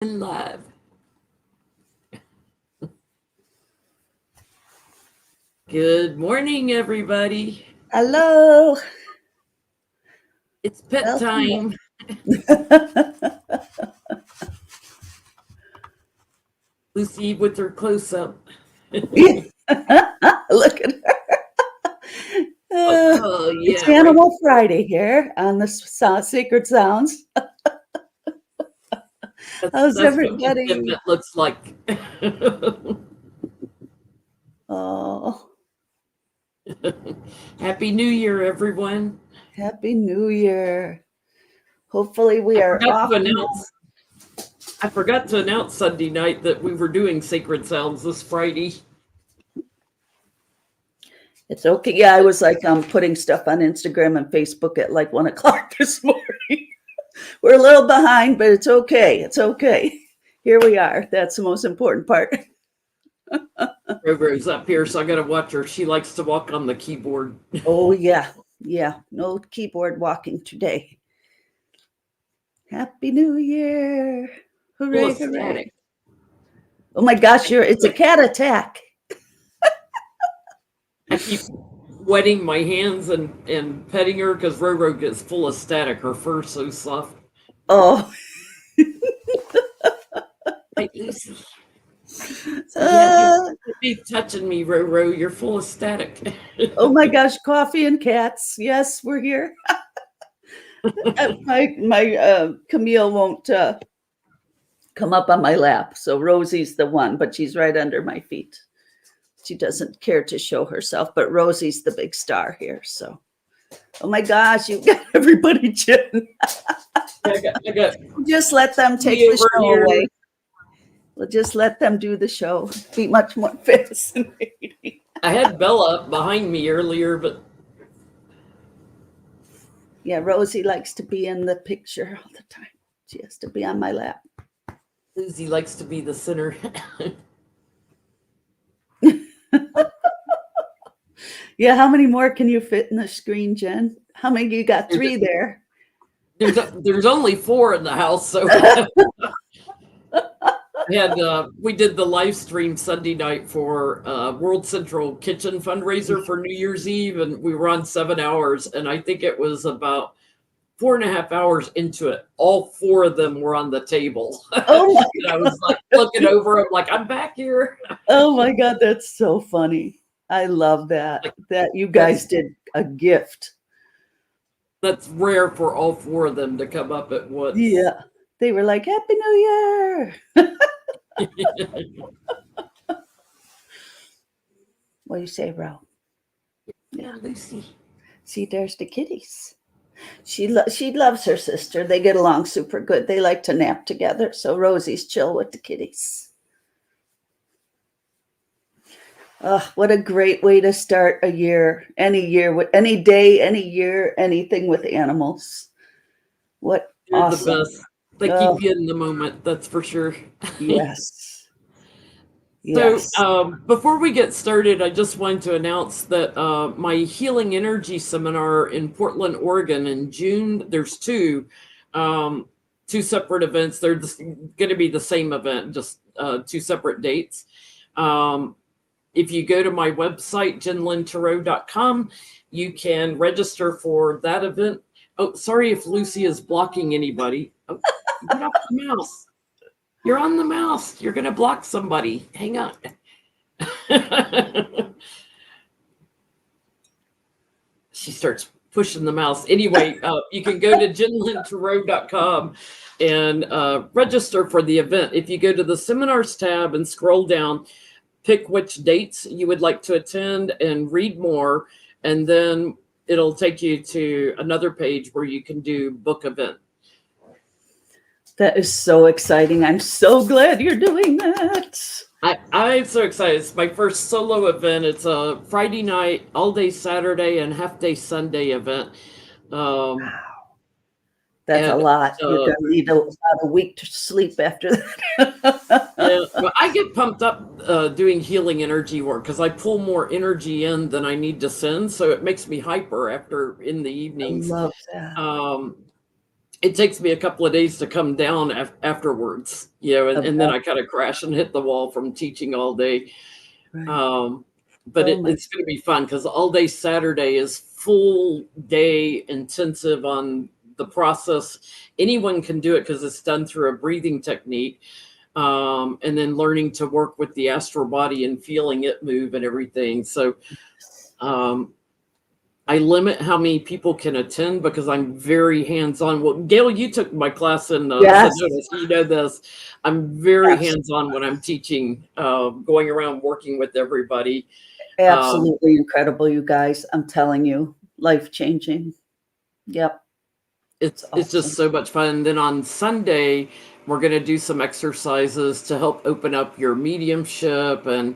Live. Good morning, everybody. Hello. It's pet Welcome. time. Lucy with her close up. Look at her. Oh, It's yeah, right. Animal Friday here on the Sacred Sounds. How's That's what everybody? contentment looks like. Oh, Happy New Year, everyone. Happy New Year. Hopefully we I are forgot off. to announce. I forgot to announce Sunday night that we were doing Sacred Sounds this Friday. It's okay. Yeah, I was like putting stuff on Instagram and Facebook at like 1 o'clock this morning. We're a little behind, but it's okay. It's okay. Here we are. That's the most important part. Rover's up here, so I got to watch her. She likes to walk on the keyboard. Oh, yeah. Yeah. No keyboard walking today. Happy New Year. Full Hooray, of hooray. static. Oh my gosh, it's a cat attack. I keep wetting my hands and petting her because Roro gets full of static. Her fur's so soft. Oh, Right, Lucy. You can't be touching me, Roro. You're full of static. oh my gosh, coffee and cats. Yes, we're here. My Camille won't come up on my lap, so Rosie's the one, but she's right under my feet. She doesn't care to show herself, but Rosie's the big star here. So, oh my gosh, you got everybody, Jen. I got Just let them take me the over show here. away. We'll just let them do the show. Be much more fascinating. I had Bella up behind me earlier, but Yeah, Rosie likes to be in the picture all the time. She has to be on my lap. Lucy likes to be the center. Yeah, how many more can you fit in the screen, Jen? How many? You got 3 there. There's only 4 in the house, so we did the live stream Sunday night for World Central Kitchen fundraiser for New Year's Eve, and we were on 7 hours, and I think it was about 4.5 hours into it. All 4 of them were on the table. Oh my and I was like looking over, I'm like, I'm back here. Oh my God, that's so funny. I love that. That you guys did a gift. That's rare for all 4 of them to come up at once. Yeah. They were like, Happy New Year. What do you say, Ro? Yeah, Lucy. See, there's the kitties. She loves her sister. They get along super good. They like to nap together. So Rosie's chill with the kitties. Oh, what a great way to start a year, any day, any year, anything with animals. What You're awesome. the best. They keep you in the moment, that's for sure. Yes. So before we get started, I just wanted to announce that my Healing Energy seminar in Portland, Oregon in June, there's 2 separate events. They're going to be the same event, just 2 separate dates. If you go to my website, jenlyntarot.com, you can register for that event. Oh, sorry if Lucy is blocking anybody. Oh, get off the mouse. You're on the mouse. You're going to block somebody. Hang on. She starts pushing the mouse. Anyway, you can go to jenlyntarot.com and register for the event. If you go to the seminars tab and scroll down, pick which dates you would like to attend and read more. And then it'll take you to another page where you can do book event. That is so exciting. I'm so glad you're doing that. I'm so excited. It's my first solo event. It's a Friday night, all day Saturday, and half day Sunday event. Wow. That's a lot. You're going to need about a week to sleep after that. Well, I get pumped up doing healing energy work because I pull more energy in than I need to send. So it makes me hyper after in the evenings. I love that. it takes me a couple of days to come down afterwards, and then I kind of crash and hit the wall from teaching all day. Right. But Oh my, it's going to be fun because all day Saturday is full day intensive on the process. Anyone can do it because it's done through a breathing technique. And then learning to work with the astral body and feeling it move and everything. So um, I limit how many people can attend because I'm very hands-on. Well, Gail, you took my class in yes, Sedona, so you know this. I'm very yes, hands-on when I'm teaching, going around working with everybody. absolutely incredible, you guys. I'm telling you, life changing. Yep, It's just awesome. so much fun. And then on Sunday, we're going to do some exercises to help open up your mediumship and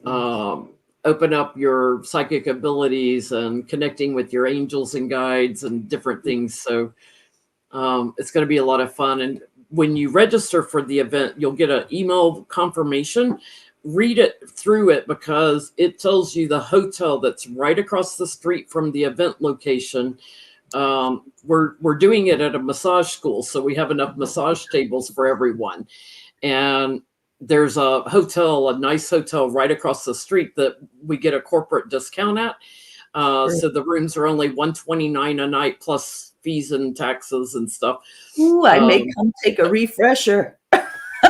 um, open up your psychic abilities and connecting with your angels and guides and different things. So it's going to be a lot of fun. And when you register for the event, you'll get an email confirmation. Read it through it because it tells you the hotel that's right across the street from the event location. We're doing it at a massage school, so we have enough massage tables for everyone. And there's a nice hotel right across the street that we get a corporate discount at. So the rooms are only $129 a night plus fees and taxes and stuff. Ooh, I may Um, come take a refresher.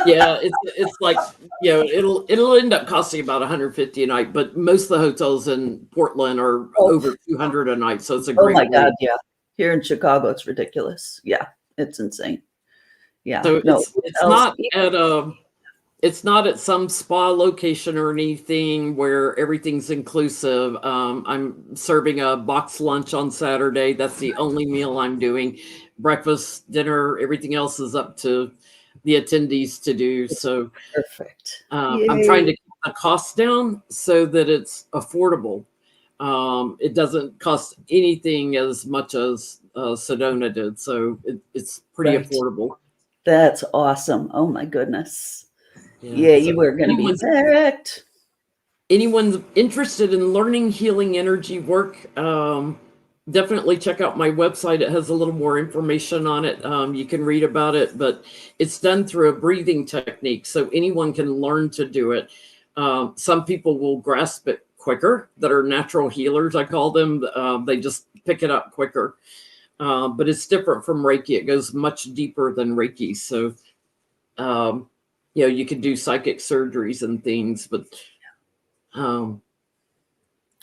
yeah, it's like it'll end up costing about $150 a night, but most of the hotels in Portland are Oh, over $200 a night, so it's a oh great my God, rate. yeah. Here in Chicago, it's ridiculous. Yeah, it's insane. Yeah, So no, hotels. it's not at some spa location or anything where everything's inclusive. I'm serving a box lunch on Saturday. That's the only meal I'm doing. Breakfast, dinner, everything else is up to the attendees to do. So Perfect. I'm trying Yay. to keep the cost down so that it's affordable. It doesn't cost anything as much as Sedona did, so it's pretty Right. affordable. That's awesome. Oh my goodness. Yeah. Yeah, So you are going to be packed. anyone's interested in learning healing energy work, definitely check out my website. It has a little more information on it. You can read about it, but it's done through a breathing technique, so anyone can learn to do it. Some people will grasp it quicker that are natural healers, I call them. They just pick it up quicker. But it's different from Reiki. It goes much deeper than Reiki. So, um, you can do psychic surgeries and things, but um,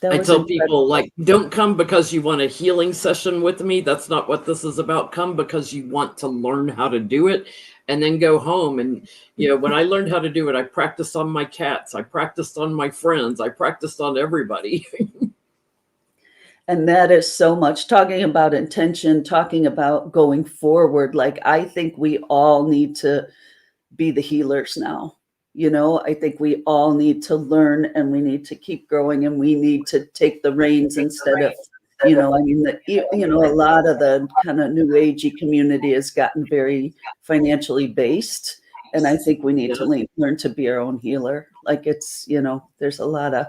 That I was tell people, incredible. like, don't come because you want a healing session with me. That's not what this is about. Come because you want to learn how to do it and then go home. And, when I learned how to do it, I practiced on my cats. I practiced on my friends. I practiced on everybody. And that is so much talking about intention, talking about going forward. Like, I think we all need to be the healers now. I think we all need to learn and we need to keep growing and we need to take the reins instead of, I mean, a lot of the kind of new agey community has gotten very financially based. And I think we need Yeah. to learn to be our own healer. Like there's a lot of,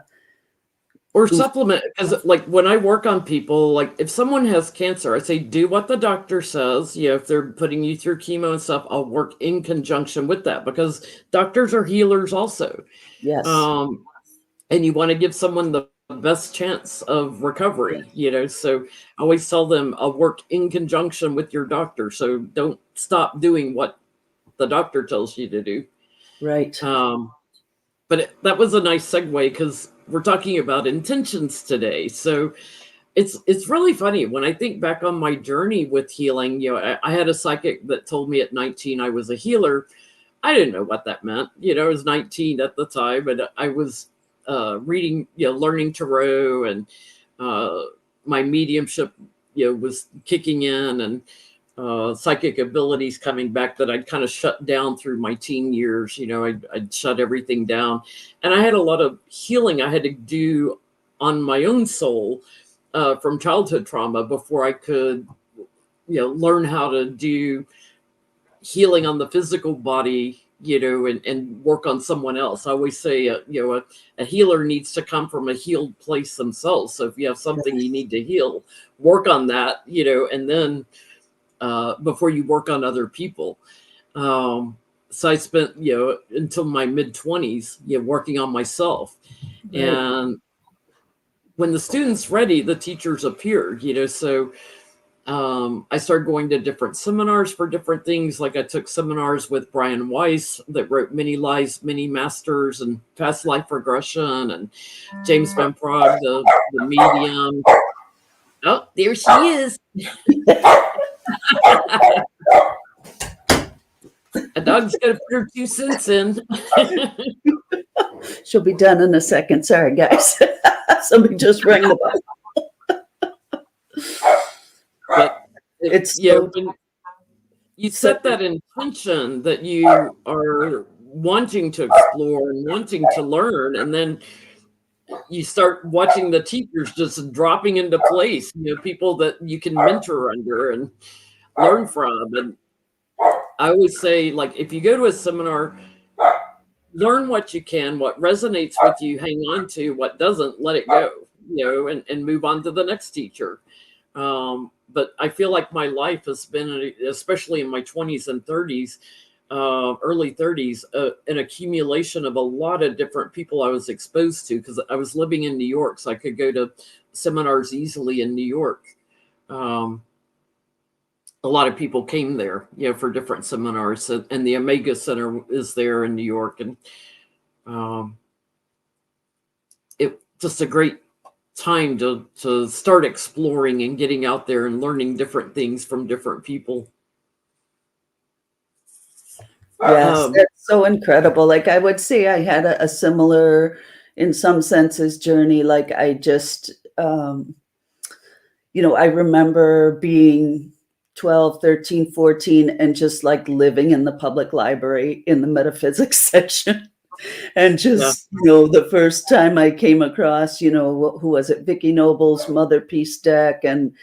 Or supplement, because like when I work on people, like if someone has cancer, I say do what the doctor says. If they're putting you through chemo and stuff, I'll work in conjunction with that because doctors are healers also. yes, Um, and you want to give someone the best chance of recovery, So I always tell them I'll work in conjunction with your doctor. So don't stop doing what the doctor tells you to do. right. But that was a nice segue because we're talking about intentions today. So it's really funny when I think back on my journey with healing. I had a psychic that told me at 19 I was a healer. I didn't know what that meant. I was 19 at the time, and I was reading, learning tarot, and my mediumship, was kicking in, and psychic abilities coming back that I'd kind of shut down through my teen years. I'd shut everything down, and I had a lot of healing I had to do on my own soul from childhood trauma before I could, learn how to do healing on the physical body, and work on someone else. I always say, a healer needs to come from a healed place themselves. So if you have something you need to heal, work on that, and then before you work on other people. So I spent, until my mid-20s, working on myself. Right. And when the student's ready, the teachers appear, so I started going to different seminars for different things. Like I took seminars with Brian Weiss that wrote Many Lives, Many Masters and Past Life Regression, and James Van Praagh, the medium. Oh, there she is. A dog's gonna put her 2 cents in. She'll be done in a second. Sorry, guys. Somebody just rang the bell. But It's when you set that intention that you are wanting to explore and wanting to learn, and then you start watching the teachers just dropping into place, people that you can mentor under and learn from. And I always say, like, if you go to a seminar, learn what you can, what resonates with you, hang on to, what doesn't, let it go, and move on to the next teacher. But I feel like my life has been, especially in my 20s and 30s, early 30s, an accumulation of a lot of different people I was exposed to, because I was living in New York, so I could go to seminars easily in New York. A lot of people came there, for different seminars, and the Omega Center is there in New York, and it just a great time to start exploring and getting out there and learning different things from different people. Yes, that's so incredible. Like I would say I had a similar, in some senses, journey. Like I just, I remember being 12, 13, 14, and just like living in the public library in the metaphysics section. And just, the first time I came across, who was it? Vicki Noble's Mother Peace deck, and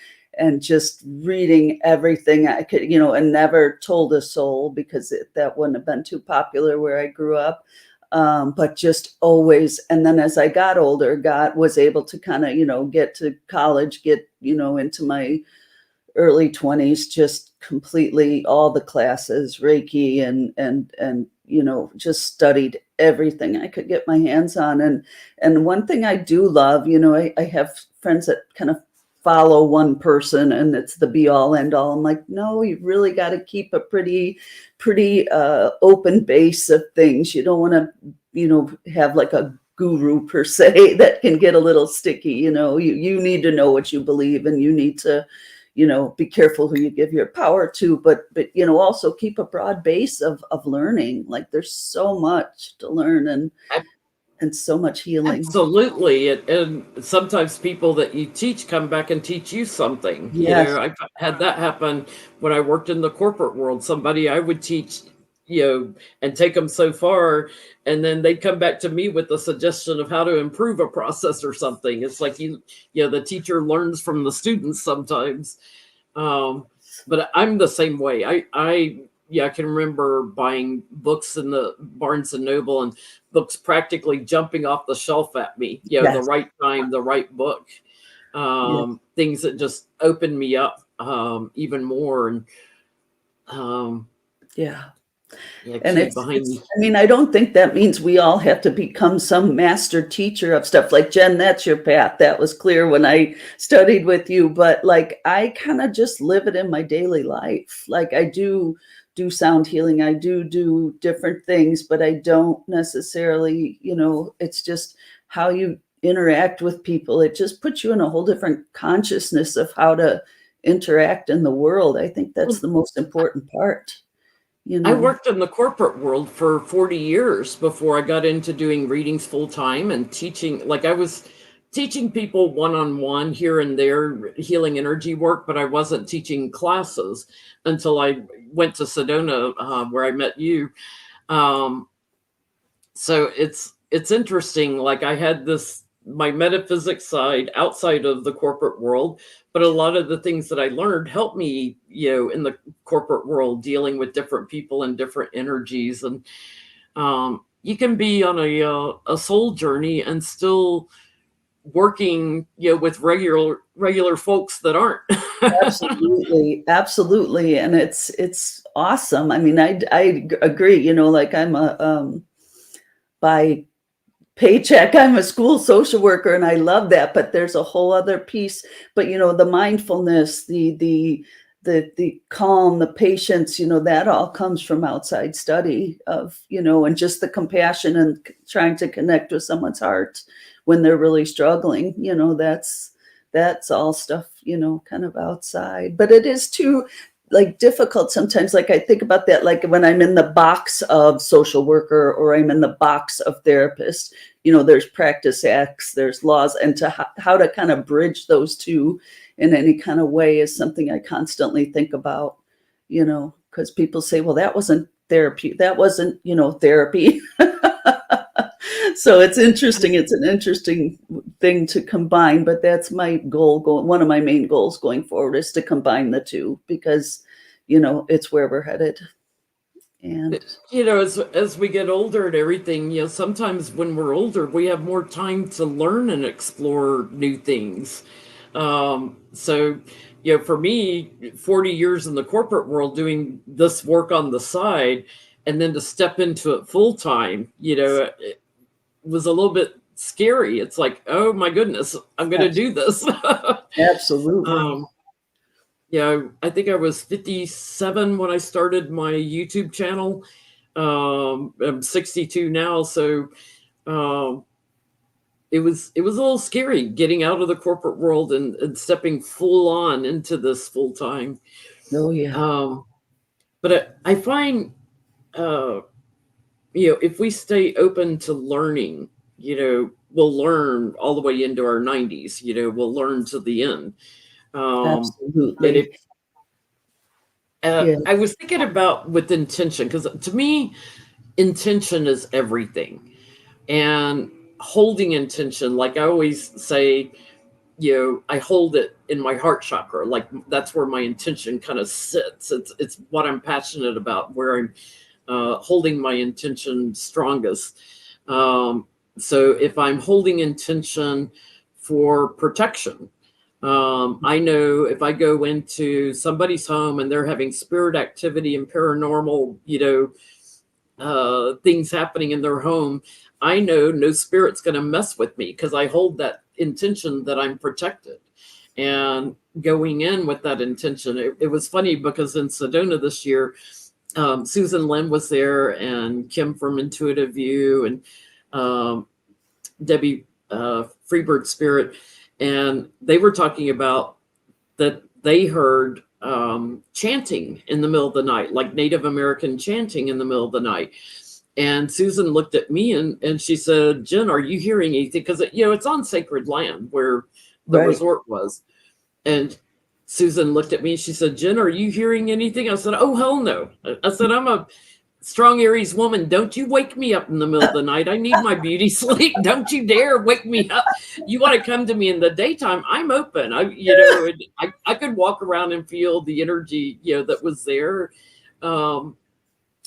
just reading everything I could, and never told a soul, because that wouldn't have been too popular where I grew up. But just always. And then as I got older, was able to kind of, get to college, get, into my early 20s, just completely all the classes, Reiki, and just studied everything I could get my hands on. And one thing I do love, I have friends that kind of follow one person and it's the be all end all. I'm like, no, you really got to keep a pretty open base of things. You don't want to, have like a guru per se that can get a little sticky. You need to know what you believe, and you need to, be careful who you give your power to, but also keep a broad base of learning. Like there's so much to learn and so much healing. Absolutely. And sometimes people that you teach come back and teach you something. Yes. I've had that happen when I worked in the corporate world. Somebody I would teach, and take them so far, and then they'd come back to me with a suggestion of how to improve a process or something. It's like, the teacher learns from the students sometimes. But I'm the same way. I can remember buying books in the Barnes and Noble, and books practically jumping off the shelf at me, Yes. the right time, the right book, things that just opened me up even more. And and I don't think that means we all have to become some master teacher of stuff. Like, Jen, that's your path. That was clear when I studied with you, but like I kind of just live it in my daily life. Like I do sound healing, I do different things, but I don't necessarily, it's just how you interact with people. It just puts you in a whole different consciousness of how to interact in the world. I think that's the most important part. I worked in the corporate world for 40 years before I got into doing readings full time and teaching. Like I was teaching people one-on-one here and there, healing energy work, but I wasn't teaching classes until I went to Sedona, where I met you. So it's interesting. Like I had my metaphysics side outside of the corporate world, but a lot of the things that I learned helped me, in the corporate world, dealing with different people and different energies. And you can be on a soul journey and still working, with regular folks that aren't. Absolutely, absolutely, and it's awesome. I mean, I agree. Like I'm a by paycheck, I'm a school social worker, and I love that. But there's a whole other piece. But the mindfulness, the calm, the patience, that all comes from outside study of and just the compassion and trying to connect with someone's heart when they're really struggling. That's all stuff, kind of outside. But it is too like difficult sometimes. Like I think about that, like when I'm in the box of social worker or I'm in the box of therapist, there's practice acts, there's laws, and how to kind of bridge those two in any kind of way is something I constantly think about, because people say, well, that wasn't therapy. That wasn't, therapy. So it's interesting. It's an interesting thing to combine, but that's my goal. One of my main goals going forward is to combine the two because, it's where we're headed. And as we get older and everything, sometimes when we're older, we have more time to learn and explore new things. So, for me, 40 years in the corporate world doing this work on the side, and then to step into it full time, it was a little bit scary. It's like, oh my goodness, I'm going to do this. Absolutely. I think I was 57 when I started my YouTube channel. I'm 62 now, so it was a little scary getting out of the corporate world and stepping full on into this full time. Oh yeah. But I find, if we stay open to learning, we'll learn all the way into our 90s. We'll learn to the end. Absolutely. I was thinking about with intention, because to me, intention is everything. And holding intention, like I always say, I hold it in my heart chakra. Like that's where my intention kind of sits. It's what I'm passionate about, where I'm holding my intention strongest. So if I'm holding intention for protection, I know if I go into somebody's home and they're having spirit activity and paranormal, things happening in their home, I know no spirit's going to mess with me because I hold that intention that I'm protected. And going in with that intention, it was funny because in Sedona this year, Susan Lynn was there and Kim from Intuitive View and Debbie Freebird Spirit. And they were talking about that they heard chanting in the middle of the night, like Native American chanting in the middle of the night. And Susan looked at me and she said, Jen, are you hearing anything? Because, it's on sacred land where the resort was. And Susan looked at me and she said, Jen, are you hearing anything? I said, oh, hell no. I said, I'm a strong Aries woman. Don't you wake me up in the middle of the night. I need my beauty sleep. Don't you dare wake me up. You want to come to me in the daytime, I'm open. I could walk around and feel the energy, that was there.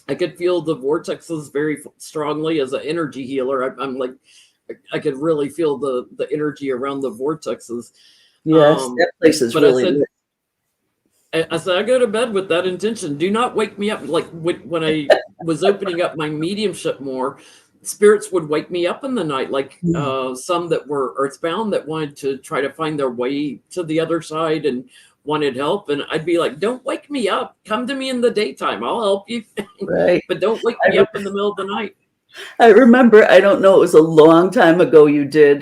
I could feel the vortexes very strongly as an energy healer. I'm like, I could really feel the energy around the vortexes. Yes, that place is really. I said, I go to bed with that intention. Do not wake me up. Like when I was opening up my mediumship more, spirits would wake me up in the night. Like some that were earthbound that wanted to try to find their way to the other side and wanted help. And I'd be like, don't wake me up. Come to me in the daytime. I'll help you. Right. But don't wake me up in the middle of the night. I remember, I don't know, it was a long time ago you did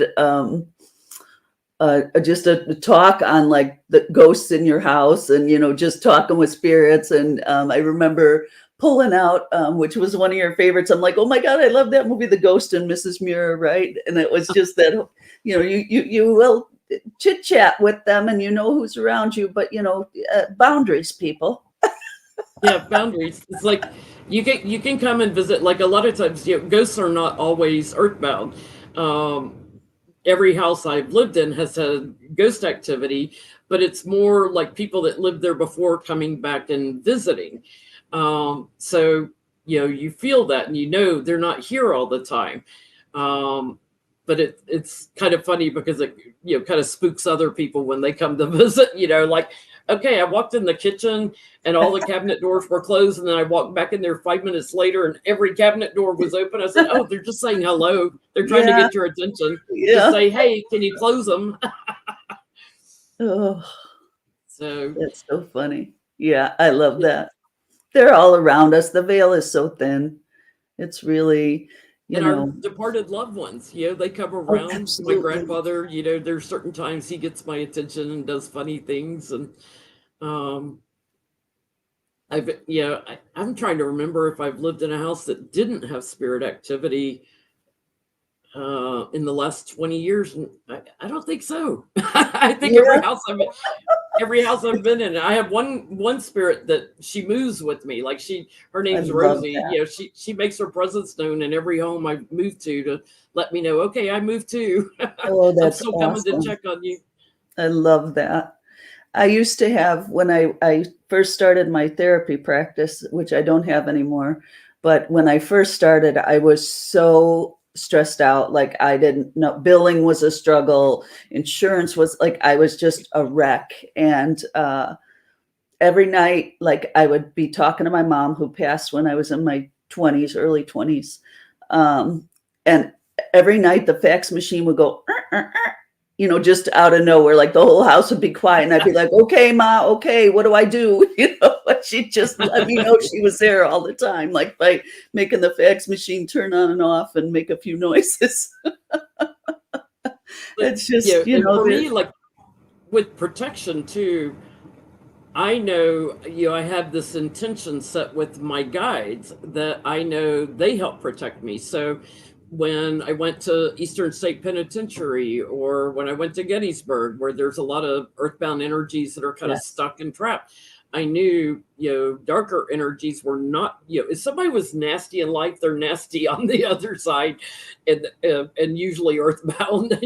just a talk on like the ghosts in your house and, just talking with spirits. And I remember pulling out, which was one of your favorites. I'm like, oh my God, I love that movie, The Ghost and Mrs. Muir, right? And it was just that, you will chit chat with them and who's around you, but boundaries, people. Yeah, boundaries. It's like you can come and visit. Like a lot of times, ghosts are not always earthbound. Every house I've lived in has had ghost activity, but it's more like people that lived there before coming back and visiting. So you feel that and they're not here all the time. but it's kind of funny because it, kind of spooks other people when they come to visit, like, okay, I walked in the kitchen and all the cabinet doors were closed. And then I walked back in there 5 minutes later and every cabinet door was open. I said, oh, they're just saying hello. They're trying to Yeah. get your attention. Just Yeah. say, hey, can you close them? Oh, So that's so funny. Yeah, I love that. They're all around us. The veil is so thin. It's really, and our departed loved ones, they come around. My absolutely. grandfather, there's certain times he gets my attention and does funny things. And I'm trying to remember if I've lived in a house that didn't have spirit activity in the last 20 years. And I don't think so. I think every house I've been in, I have one spirit that she moves with me. Like her name's love Rosie. that. She makes her presence known in every home I move to let me know, okay, I moved too. Oh, I'm that's still coming to awesome. check on you. I love that. I used to have, when I first started my therapy practice, which I don't have anymore, but when I first started, I was so stressed out. Like, I didn't know, billing was a struggle. Insurance was like, I was just a wreck. And every night, like, I would be talking to my mom, who passed when I was in my 20s, early 20s. And every night the fax machine would go, just out of nowhere, like the whole house would be quiet. And I'd be like, okay, Ma, okay, what do I do? But she'd just let me know she was there all the time, like by making the fax machine turn on and off and make a few noises. It's just, and for me, like with protection too, I know, I have this intention set with my guides that I know they help protect me. So when I went to Eastern State Penitentiary, or when I went to Gettysburg, where there's a lot of earthbound energies that are kind of stuck and trapped, I knew, darker energies were not, if somebody was nasty in life, they're nasty on the other side, and usually earthbound,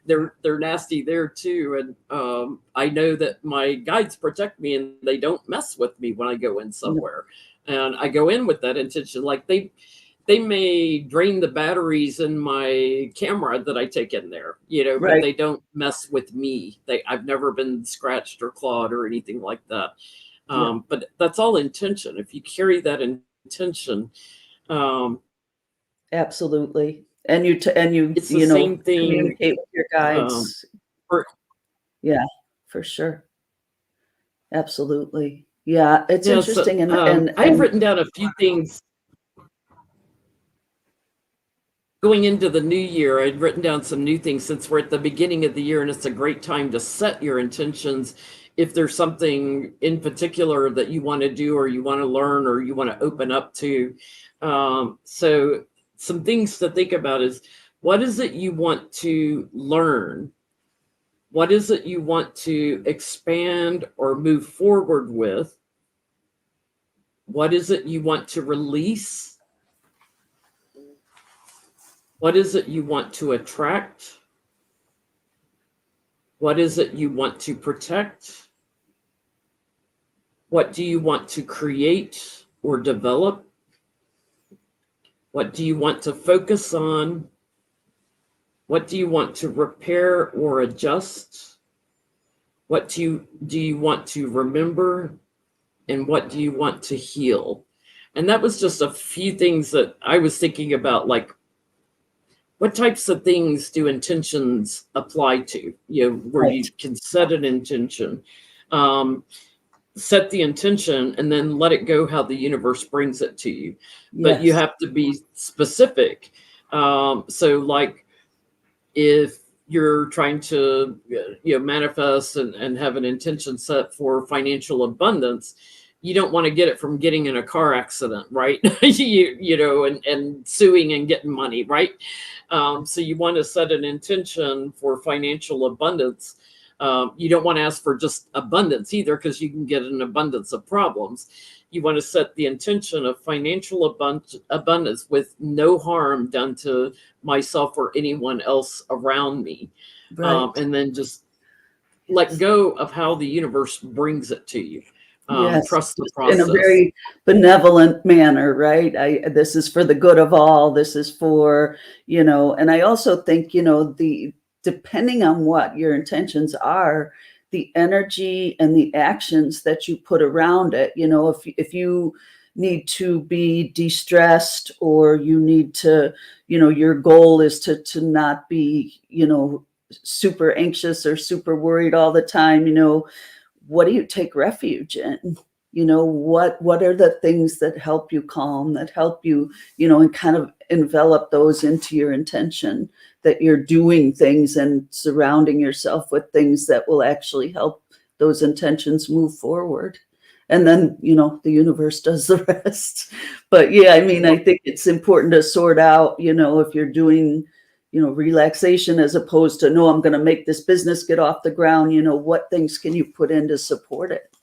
they're nasty there too. And I know that my guides protect me and they don't mess with me when I go in somewhere. And I go in with that intention, like they may drain the batteries in my camera that I take in there, but they don't mess with me. I've never been scratched or clawed or anything like that. But that's all intention. If you carry that intention, absolutely. And you it's the same thing. Communicate with your guides. Yeah, for sure. Absolutely. Yeah, it's interesting. And I've written down a few things. Going into the new year, I'd written down some new things since we're at the beginning of the year, and it's a great time to set your intentions. If there's something in particular that you want to do, or you want to learn, or you want to open up to. So some things to think about is, what is it you want to learn? What is it you want to expand or move forward with? What is it you want to release? What is it you want to attract? What is it you want to protect? What do you want to create or develop? What do you want to focus on? What do you want to repair or adjust? What do you want to remember? And what do you want to heal? And that was just a few things that I was thinking about, like, what types of things do intentions apply to? Where you can set an intention, set the intention, and then let it go how the universe brings it to you. But you have to be specific. So, like, if you're trying to manifest and have an intention set for financial abundance, you don't want to get it from getting in a car accident, right? and suing and getting money, right? So you want to set an intention for financial abundance. You don't want to ask for just abundance either, because you can get an abundance of problems. You want to set the intention of financial abundance with no harm done to myself or anyone else around me. And then just let go of how the universe brings it to you. Yes, trust the just in a process. very benevolent manner, right? This is for the good of all. This is for, and I also think, depending on what your intentions are, the energy and the actions that you put around it, if you need to be de-stressed, or you need to, your goal is to not be, super anxious or super worried all the time, what do you take refuge in? What are the things that help you calm, that help you, and kind of envelop those into your intention, that you're doing things and surrounding yourself with things that will actually help those intentions move forward. And then, the universe does the rest. But yeah, I mean, I think it's important to sort out, if you're doing, relaxation, as opposed to, no, I'm going to make this business get off the ground, what things can you put in to support it?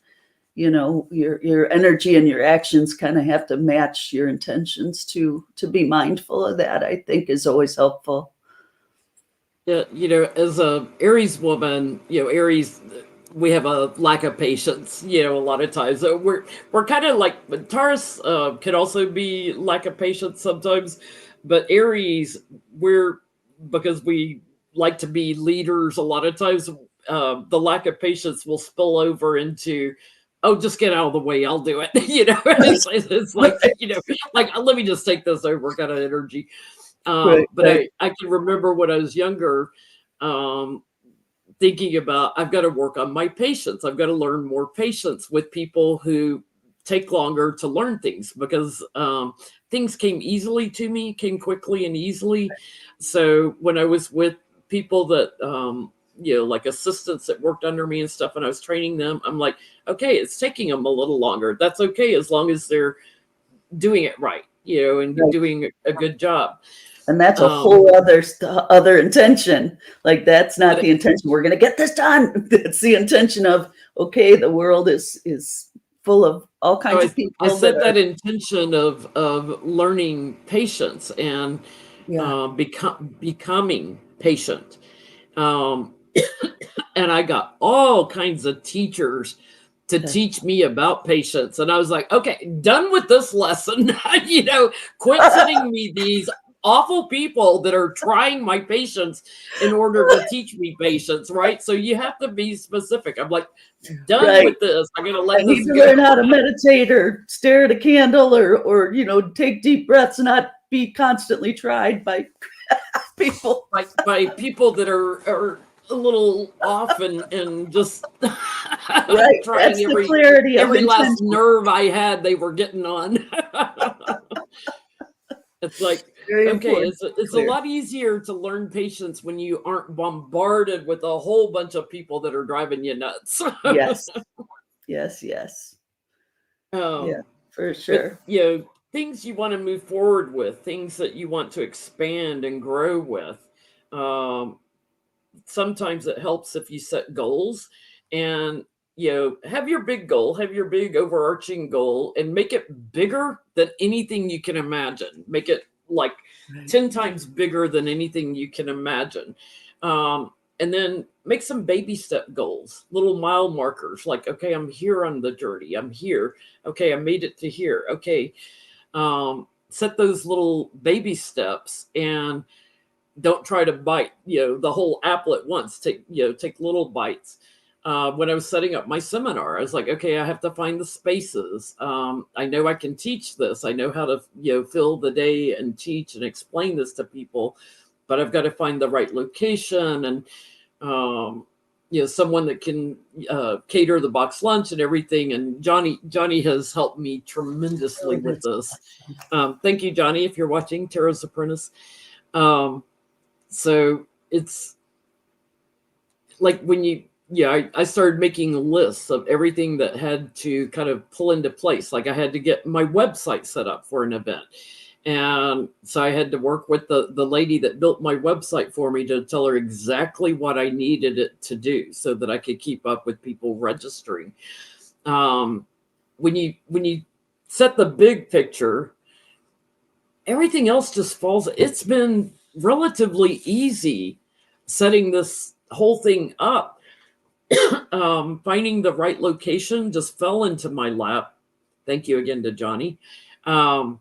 Your energy and your actions kind of have to match your intentions. To be mindful of that, I think, is always helpful. Yeah, as a Aries woman, Aries, we have a lack of patience, a lot of times. So we're kind of like, but Taurus could also be lack of patience sometimes, but Aries, because we like to be leaders a lot of times, the lack of patience will spill over into, oh, just get out of the way, I'll do it. It's like, like, let me just take this over kind of energy. Right, But right. I can remember when I was younger, thinking about, I've got to work on my patience. I've got to learn more patience with people who take longer to learn things, because things came quickly and easily. So when I was with people that, like assistants that worked under me and stuff, and I was training them, I'm like, okay, it's taking them a little longer. That's okay, as long as they're doing it right, and Right. doing a good job. And that's a Um, whole other intention. Like, that's not but the intention. We're going to get this done. It's the intention of, okay, the world is full of all kinds of I people that set are, that intention of learning patience and yeah, becoming patient. Um, and I got all kinds of teachers to that's teach me about patience. And I was like, okay, done with this lesson. Quit sending me these awful people that are trying my patience in order to teach me patience, right? So you have to be specific. I'm like, done right. with this. I'm going to I let need this to go. learn how to meditate, or stare at a candle, or take deep breaths, and not be constantly tried by people. By people that are a little off, and just Right. That's trying the clarity of every last intention. nerve I had, they were getting on. It's like, Very okay, important. it's a Clear. lot easier to learn patience when you aren't bombarded with a whole bunch of people that are driving you nuts. Yes. Yes. Yes. Yeah, um, for but sure. things you want to move forward with, things that you want to expand and grow with. Um, Sometimes it helps if you set goals, and have your big goal, have your big overarching goal, and make it bigger than anything you can imagine. Make it like Right. 10 times bigger than anything you can imagine. And then make some baby step goals, little mile markers, like, okay, I'm here on the journey, I'm here, okay, I made it to here, okay. Set those little baby steps, and don't try to bite the whole apple at once. Take little bites. When I was setting up my seminar, I was like, okay, I have to find the spaces. I know I can teach this, I know how to fill the day and teach and explain this to people, but I've got to find the right location, and someone that can cater the box lunch and everything. And Johnny has helped me tremendously Oh, with that's this. awesome. Thank you, Johnny, if you're watching, Tarot's Apprentice. So it's like, when I started making lists of everything that had to kind of pull into place. Like, I had to get my website set up for an event, and so I had to work with the lady that built my website for me to tell her exactly what I needed it to do, so that I could keep up with people registering. um, when you set the big picture, everything else just falls. It's been relatively easy setting this whole thing up. Finding the right location just fell into my lap. Thank you again to Johnny. And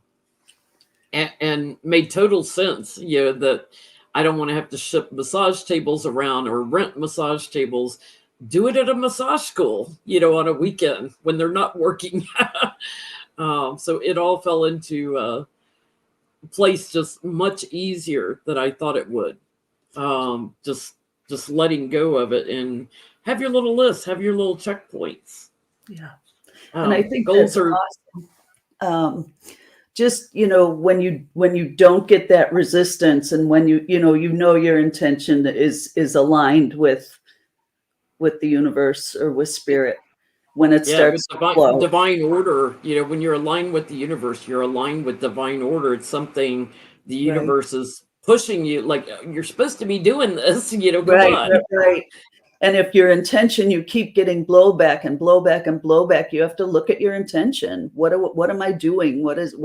made total sense, that I don't want to have to ship massage tables around or rent massage tables. Do it at a massage school, on a weekend when they're not working. So it all fell into place just much easier than I thought it would. Just letting go of it and have your little list, have your little checkpoints. Yeah. And I think goals that's are awesome. Just, when you don't get that resistance, and when you know your intention is aligned with the universe or with spirit, when it starts to flow. Divine order, when you're aligned with the universe, you're aligned with divine order. It's something the universe is pushing you, like, you're supposed to be doing this, come on. Right. And if your intention, you keep getting blowback and blowback and blowback, you have to look at your intention. What am I doing? What is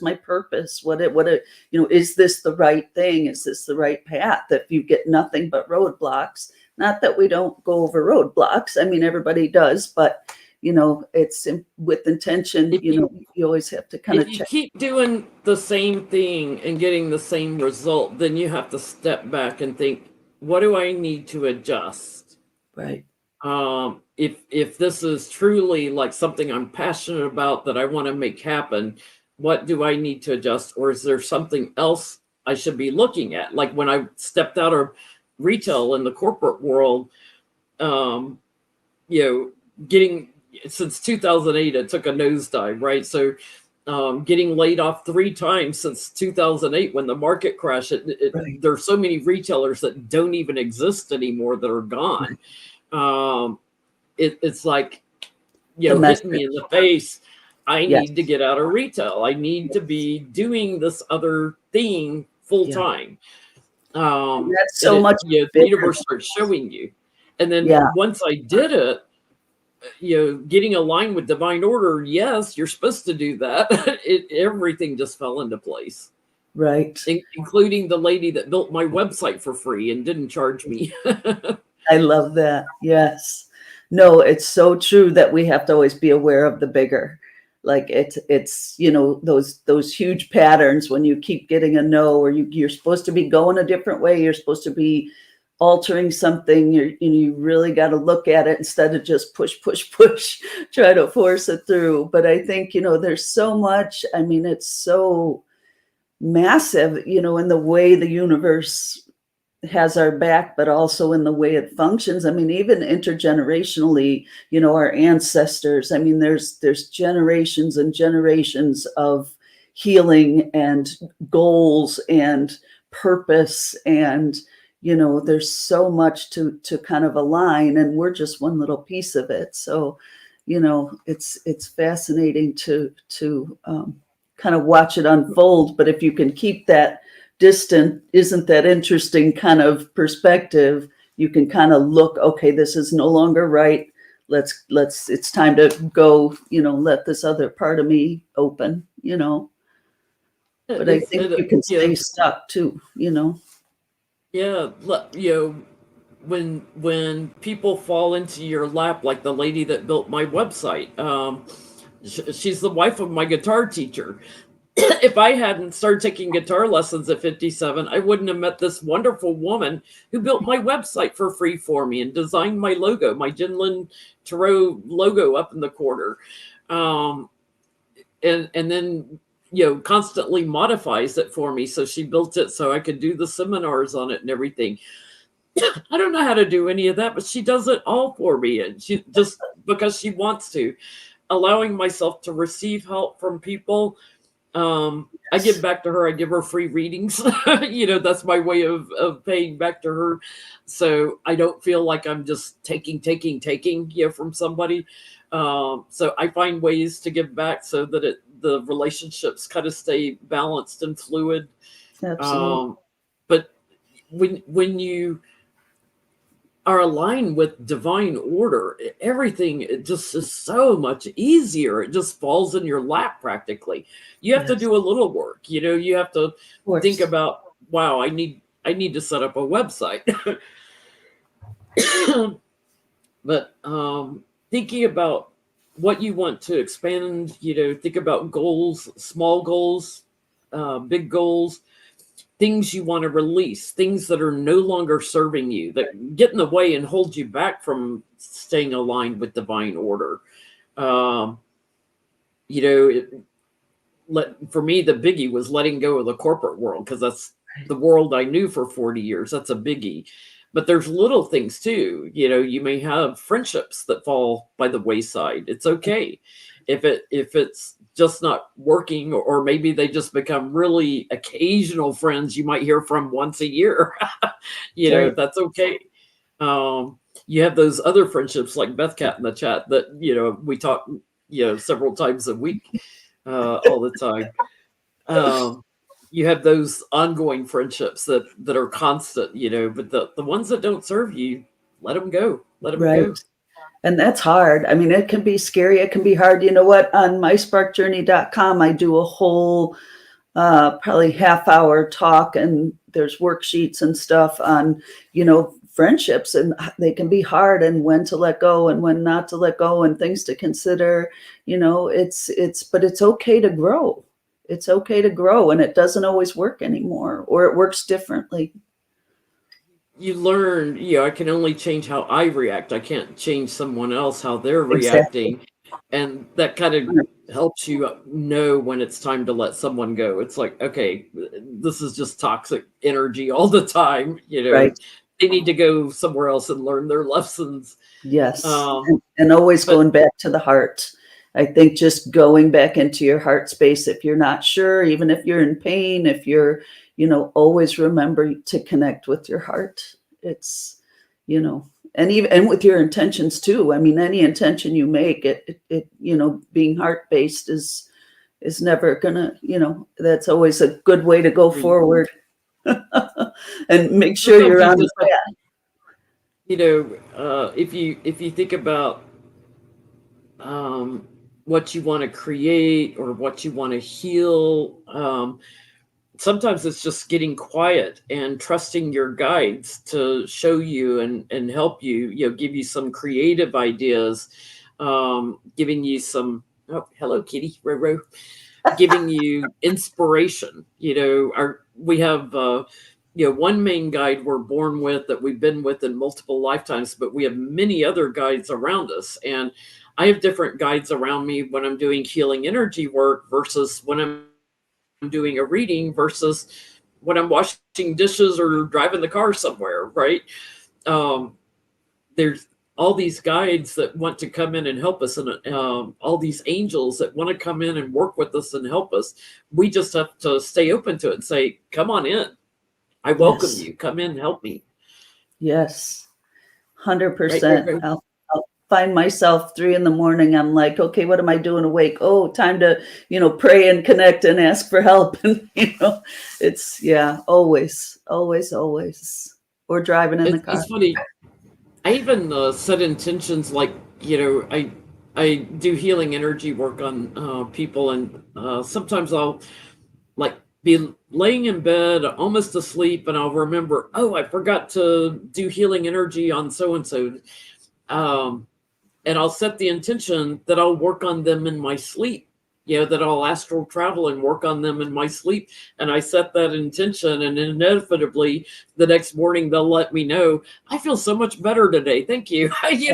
my purpose? Is this the right thing? Is this the right path? If you get nothing but roadblocks, not that we don't go over roadblocks. I mean, everybody does, but it's with intention. You always have to kind of check. If you keep doing the same thing and getting the same result, then you have to step back and think, what do I need to adjust? Right. If this is truly like something I'm passionate about that I want to make happen, what do I need to adjust? Or is there something else I should be looking at? Like when I stepped out of retail in the corporate world, getting, since 2008, it took a nosedive, right? So getting laid off 3 times since 2008 when the market crashed. Right. There are so many retailers that don't even exist anymore that are gone. It's like, hitting me in the face. I need to get out of retail. I need to be doing this other thing full time. That's so much. The universe starts showing you. And then once I did it, getting aligned with divine order, yes, you're supposed to do that. Everything just fell into place. Right. Including the lady that built my website for free and didn't charge me. I love that. Yes. No, it's so true that we have to always be aware of the bigger. Like it's those huge patterns when you keep getting a no, or you're supposed to be going a different way. You're supposed to be altering something. You really got to look at it instead of just push, try to force it through. But I think, there's so much, I mean, it's so massive, in the way the universe has our back, but also in the way it functions. I mean, even intergenerationally, our ancestors, I mean, there's generations and generations of healing and goals and purpose, and there's so much to kind of align, and we're just one little piece of it. So it's fascinating to kind of watch it unfold. But if you can keep that distant, isn't that interesting kind of perspective, you can kind of look, okay, this is no longer right. Let's it's time to go, let this other part of me open, but I think you can stay stuck too, Yeah. When people fall into your lap, like the lady that built my website, she's the wife of my guitar teacher. If I hadn't started taking guitar lessons at 57, I wouldn't have met this wonderful woman who built my website for free for me and designed my logo, my Jinlin Tarot logo up in the corner. And then, constantly modifies it for me. So she built it so I could do the seminars on it and everything. I don't know how to do any of that, but she does it all for me. And she just, because she wants to, allowing myself to receive help from people. I give back to her. I give her free readings. That's my way of paying back to her. So I don't feel like I'm just taking, from somebody. So I find ways to give back so that the relationships kind of stay balanced and fluid. Absolutely. But when you are aligned with divine order, everything, it just is so much easier. It just falls in your lap practically. You have to do a little work. You have to think about, wow, I need to set up a website. But thinking about what you want to expand, think about goals, small goals, big goals, things you want to release, things that are no longer serving you, that get in the way and hold you back from staying aligned with divine order. Um, you know, for me, the biggie was letting go of the corporate world, because that's the world I knew for 40 years. That's a biggie. But there's little things too. You may have friendships that fall by the wayside. It's okay if it's just not working, or maybe they just become really occasional friends you might hear from once a year. Right. That's okay. You have those other friendships like Beth Cat in the chat that we talk several times a week, all the time. You have those ongoing friendships that are constant, but the ones that don't serve you, let them go. Let them Right. go. And that's hard. I mean, it can be scary. It can be hard. You know what? On mysparkjourney.com, I do a whole probably half-hour talk, and there's worksheets and stuff on, friendships, and they can be hard, and when to let go and when not to let go, and things to consider. But it's okay to grow. It's okay to grow, and it doesn't always work anymore, or it works differently. You learn, I can only change how I react. I can't change someone else, how they're Exactly. reacting. And that kind of helps you know when it's time to let someone go. It's like, okay, this is just toxic energy all the time. Right. They need to go somewhere else and learn their lessons. Yes. Um, And always but going back to the heart. I think just going back into your heart space, if you're not sure, even if you're in pain, if you're, always remember to connect with your heart. It's, and with your intentions too. I mean, any intention you make, being heart based is never gonna, that's always a good way to go forward. And make sure sometimes you're you on the just have, path. if you think about what you want to create or what you want to heal, sometimes it's just getting quiet and trusting your guides to show you and help you, give you some creative ideas, giving you some, oh, hello, kitty, Roro, giving you inspiration. We have, one main guide we're born with that we've been with in multiple lifetimes, but we have many other guides around us. And I have different guides around me when I'm doing healing energy work versus when I'm doing a reading versus when I'm washing dishes or driving the car somewhere, right? There's all these guides that want to come in and help us, and all these angels that want to come in and work with us and help us. We just have to stay open to it and say, come on in. I welcome Yes. you. Come in, help me. Yes. Right, 100%. I'll find myself 3 a.m. I'm like, okay, what am I doing awake? Oh, time to, pray and connect and ask for help. And, it's, always, always, always. Or driving in the car. It's funny. I even set intentions like, I do healing energy work on people, and sometimes I'll like be laying in bed almost asleep, and I'll remember, oh, I forgot to do healing energy on so and so, and I'll set the intention that I'll work on them in my sleep. That I'll astral travel and work on them in my sleep. And I set that intention, and inevitably the next morning they'll let me know, I feel so much better today. Thank you.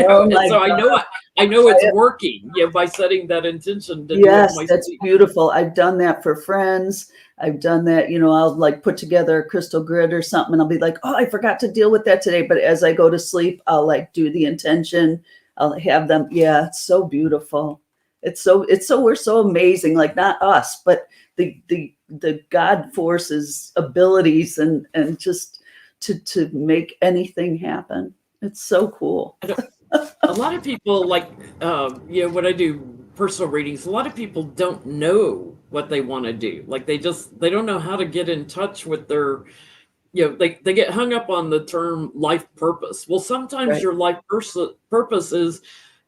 Oh And my so God. I know it's working, by setting that intention to do it in Yes, my that's sleep. beautiful. I've done that for friends. I've done that, I'll like put together a crystal grid or something, and I'll be like, oh, I forgot to deal with that today. But as I go to sleep, I'll like do the intention. I'll have them. Yeah, it's so beautiful. We're so amazing. Like not us, but the God forces abilities and just to make anything happen. It's so cool. A lot of people like, when I do personal readings, a lot of people don't know what they want to do. Like they don't know how to get in touch with their, they get hung up on the term life purpose. Well, sometimes Right. your life purpose is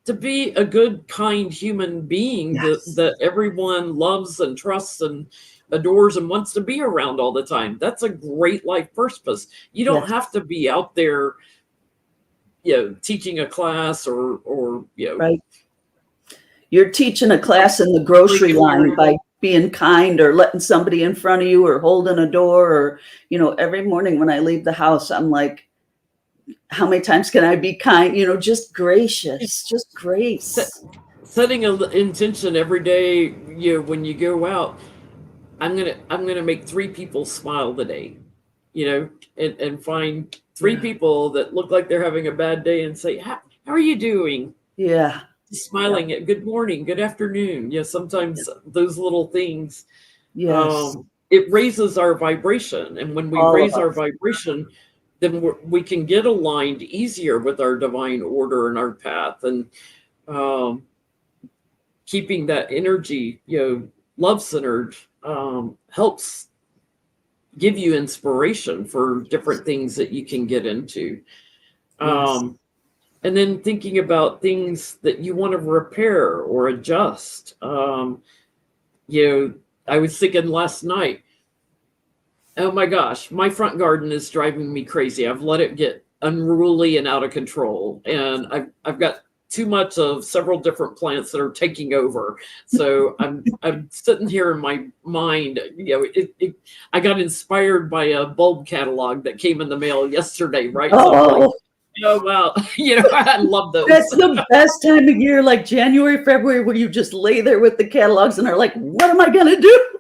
to be a good, kind human being Yes. that everyone loves and trusts and adores and wants to be around all the time. That's a great life purpose. You don't Yes. have to be out there teaching a class or Right. You're teaching a class in the grocery line by being kind or letting somebody in front of you or holding a door, or, every morning when I leave the house, I'm like, how many times can I be kind? Just gracious, just grace. setting an intention every day, when you go out. I'm gonna make 3 people smile today, and find 3 people that look like they're having a bad day and say, how are you doing? Yeah. Smiling at good morning, good afternoon. Sometimes those little things, Yes. it raises our vibration. And when we All of raise our us. vibration, then we can get aligned easier with our divine order and our path. And um, keeping that energy, love centered, helps give you inspiration for different things that you can get into. Yes. And then thinking about things that you want to repair or adjust. I was thinking last night, oh my gosh, my front garden is driving me crazy. I've let it get unruly and out of control. And I've got too much of several different plants that are taking over. So I'm sitting here in my mind, I got inspired by a bulb catalog that came in the mail yesterday, right? So I'm like, oh wow, I love those. That's the best time of year, like January, February, where you just lay there with the catalogs and are like, what am I gonna do?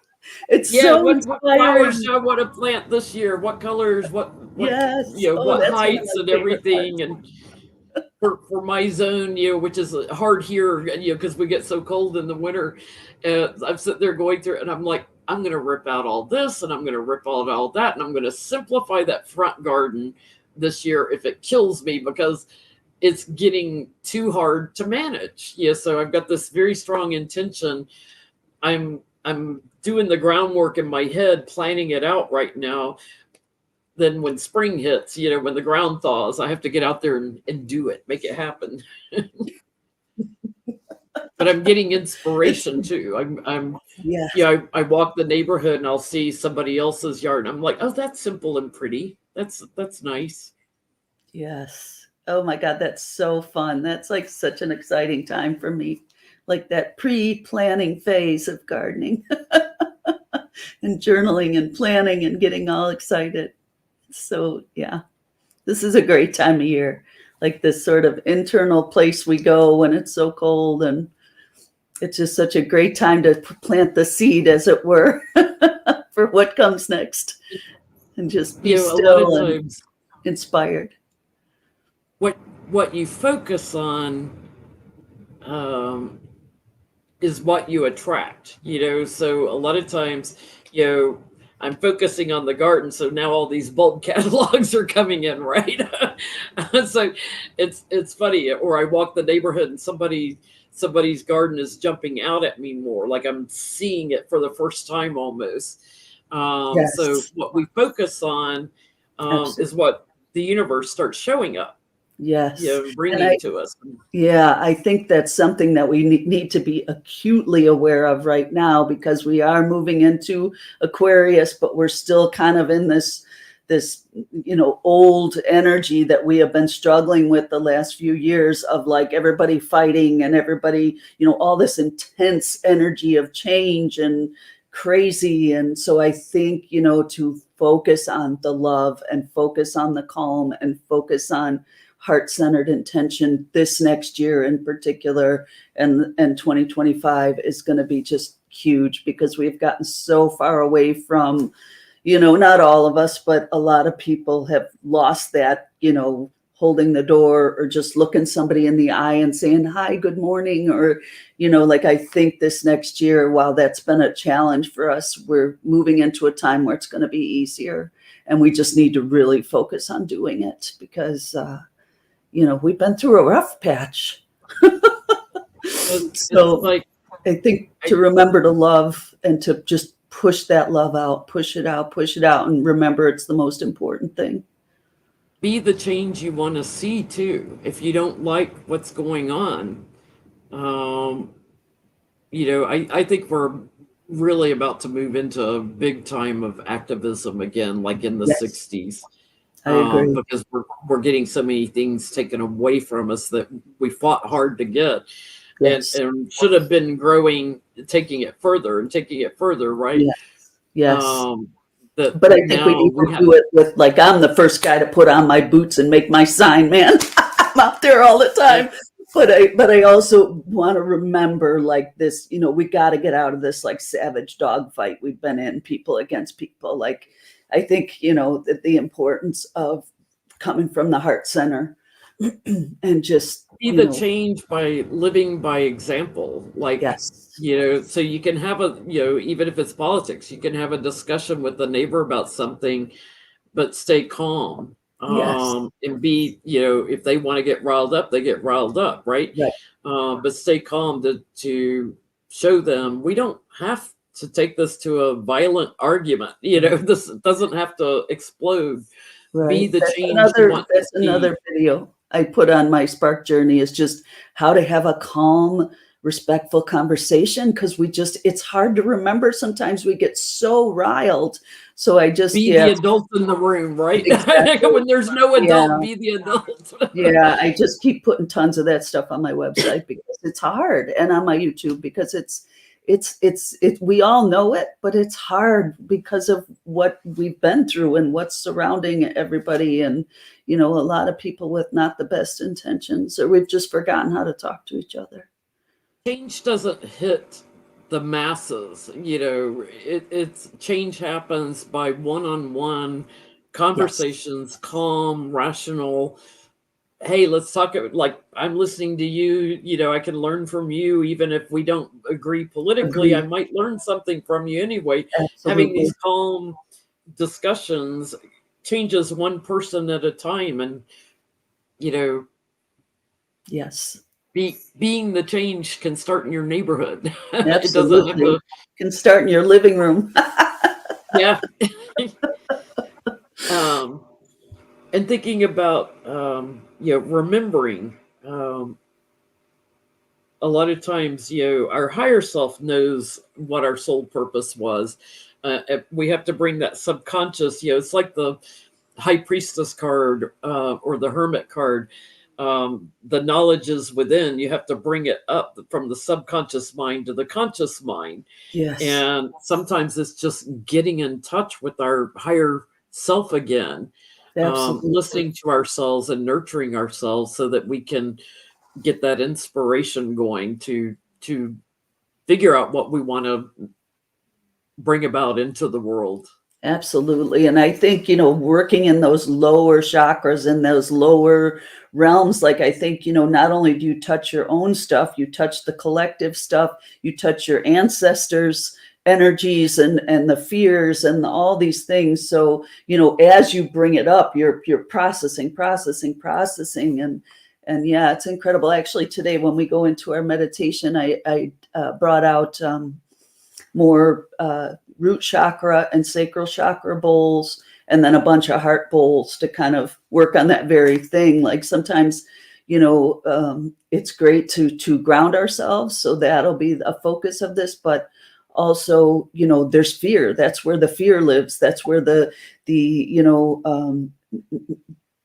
It's so what inspiring. flowers do I want to plant this year? What colors? What Yes. what heights and everything. And for my zone, which is hard here, because we get so cold in the winter, I'm sitting there going through it, and I'm like, I'm going to rip out all this, and I'm going to rip out all that, and I'm going to simplify that front garden this year if it kills me, because it's getting too hard to manage. So I've got this very strong intention. I'm doing the groundwork in my head, planning it out right now. Then when spring hits, when the ground thaws, I have to get out there and do it, make it happen. But I'm getting inspiration too. I walk the neighborhood and I'll see somebody else's yard, and I'm like, oh, that's simple and pretty. That's nice. Yes. Oh my God, that's so fun. That's like such an exciting time for me. Like that pre-planning phase of gardening and journaling and planning and getting all excited. So yeah, this is a great time of year. Like this sort of internal place we go when it's so cold, and it's just such a great time to plant the seed, as it were, for what comes next, and just be still and inspired. What you focus on is what you attract. So a lot of times, I'm focusing on the garden, so now all these bulb catalogs are coming in, right? So it's funny. Or I walk the neighborhood and somebody's garden is jumping out at me more, like I'm seeing it for the first time almost. Yes. So what we focus on is what the universe starts showing up. Yes. Bringing to us. Yeah, I think that's something that we need to be acutely aware of right now, because we are moving into Aquarius, but we're still kind of in this old energy that we have been struggling with the last few years, of like everybody fighting and everybody, all this intense energy of change and crazy. And so I think, to focus on the love and focus on the calm and focus on heart-centered intention this next year in particular, and 2025 is going to be just huge, because we've gotten so far away from, not all of us, but a lot of people have lost that, holding the door or just looking somebody in the eye and saying, hi, good morning. Or, like, I think this next year, while that's been a challenge for us, we're moving into a time where it's going to be easier, and we just need to really focus on doing it, because we've been through a rough patch. So like, I think to remember to love and to just push that love out, push it out, and remember it's the most important thing. Be the change you want to see too. If you don't like what's going on, I think we're really about to move into a big time of activism again, like in the 60s. I agree. because we're getting so many things taken away from us that we fought hard to get, Yes. and should have been growing, taking it further and taking it further, right? Yes. Yes. That But I think we now need we to have. do it with, like, I'm the first guy to put on my boots and make my sign, man. I'm out there all the time. But I also want to remember, like, this, we got to get out of this like savage dog fight we've been in, people against people. Like, I think, that the importance of coming from the heart center and just, Be the change by living by example, like, yes. so you can have even if it's politics, you can have a discussion with the neighbor about something, but stay calm. Yes. And be, if they want to get riled up, they get riled up, right? Right. But stay calm to show them we don't have to take this to a violent argument. This doesn't have to explode. Right. Be the That's change you want to see. another video I put on my Spark Journey, is just how to have a calm, respectful conversation, because it's hard to remember. Sometimes we get so riled. So I just, Be the adult in the room, right? Exactly. When there's no adult, Yeah. be the adult. Yeah, I just keep putting tons of that stuff on my website because it's hard, and on my YouTube, because it's we all know it, but it's hard because of what we've been through and what's surrounding everybody, and a lot of people with not the best intentions, or we've just forgotten how to talk to each other. Change doesn't hit the masses, it's change happens by one-on-one conversations. Yes. Calm, rational. Hey, let's talk. Like, I'm listening to you, I can learn from you. Even if we don't agree politically, I might learn something from you anyway. Absolutely. Having these calm discussions changes one person at a time. And, yes, being the change can start in your neighborhood. Absolutely. It doesn't have to. Can start in your living room. Yeah. And thinking about, remembering, a lot of times, our higher self knows what our soul purpose was. We have to bring that subconscious, it's like the high priestess card, or the hermit card. The knowledge is within. You have to bring it up from the subconscious mind to the conscious mind. Yes. And sometimes it's just getting in touch with our higher self again. Listening to ourselves and nurturing ourselves so that we can get that inspiration going to figure out what we want to bring about into the world. Absolutely. And I think, working in those lower chakras, in those lower realms, like, I think, not only do you touch your own stuff, you touch the collective stuff, you touch your ancestors' energies and the fears and all these things. So, as you bring it up, you're processing. And yeah, it's incredible. Actually, today, when we go into our meditation, I brought out more root chakra and sacral chakra bowls, and then a bunch of heart bowls to kind of work on that very thing. Like, sometimes, it's great to ground ourselves. So that'll be a focus of this. But also, there's fear. That's where the fear lives. That's where the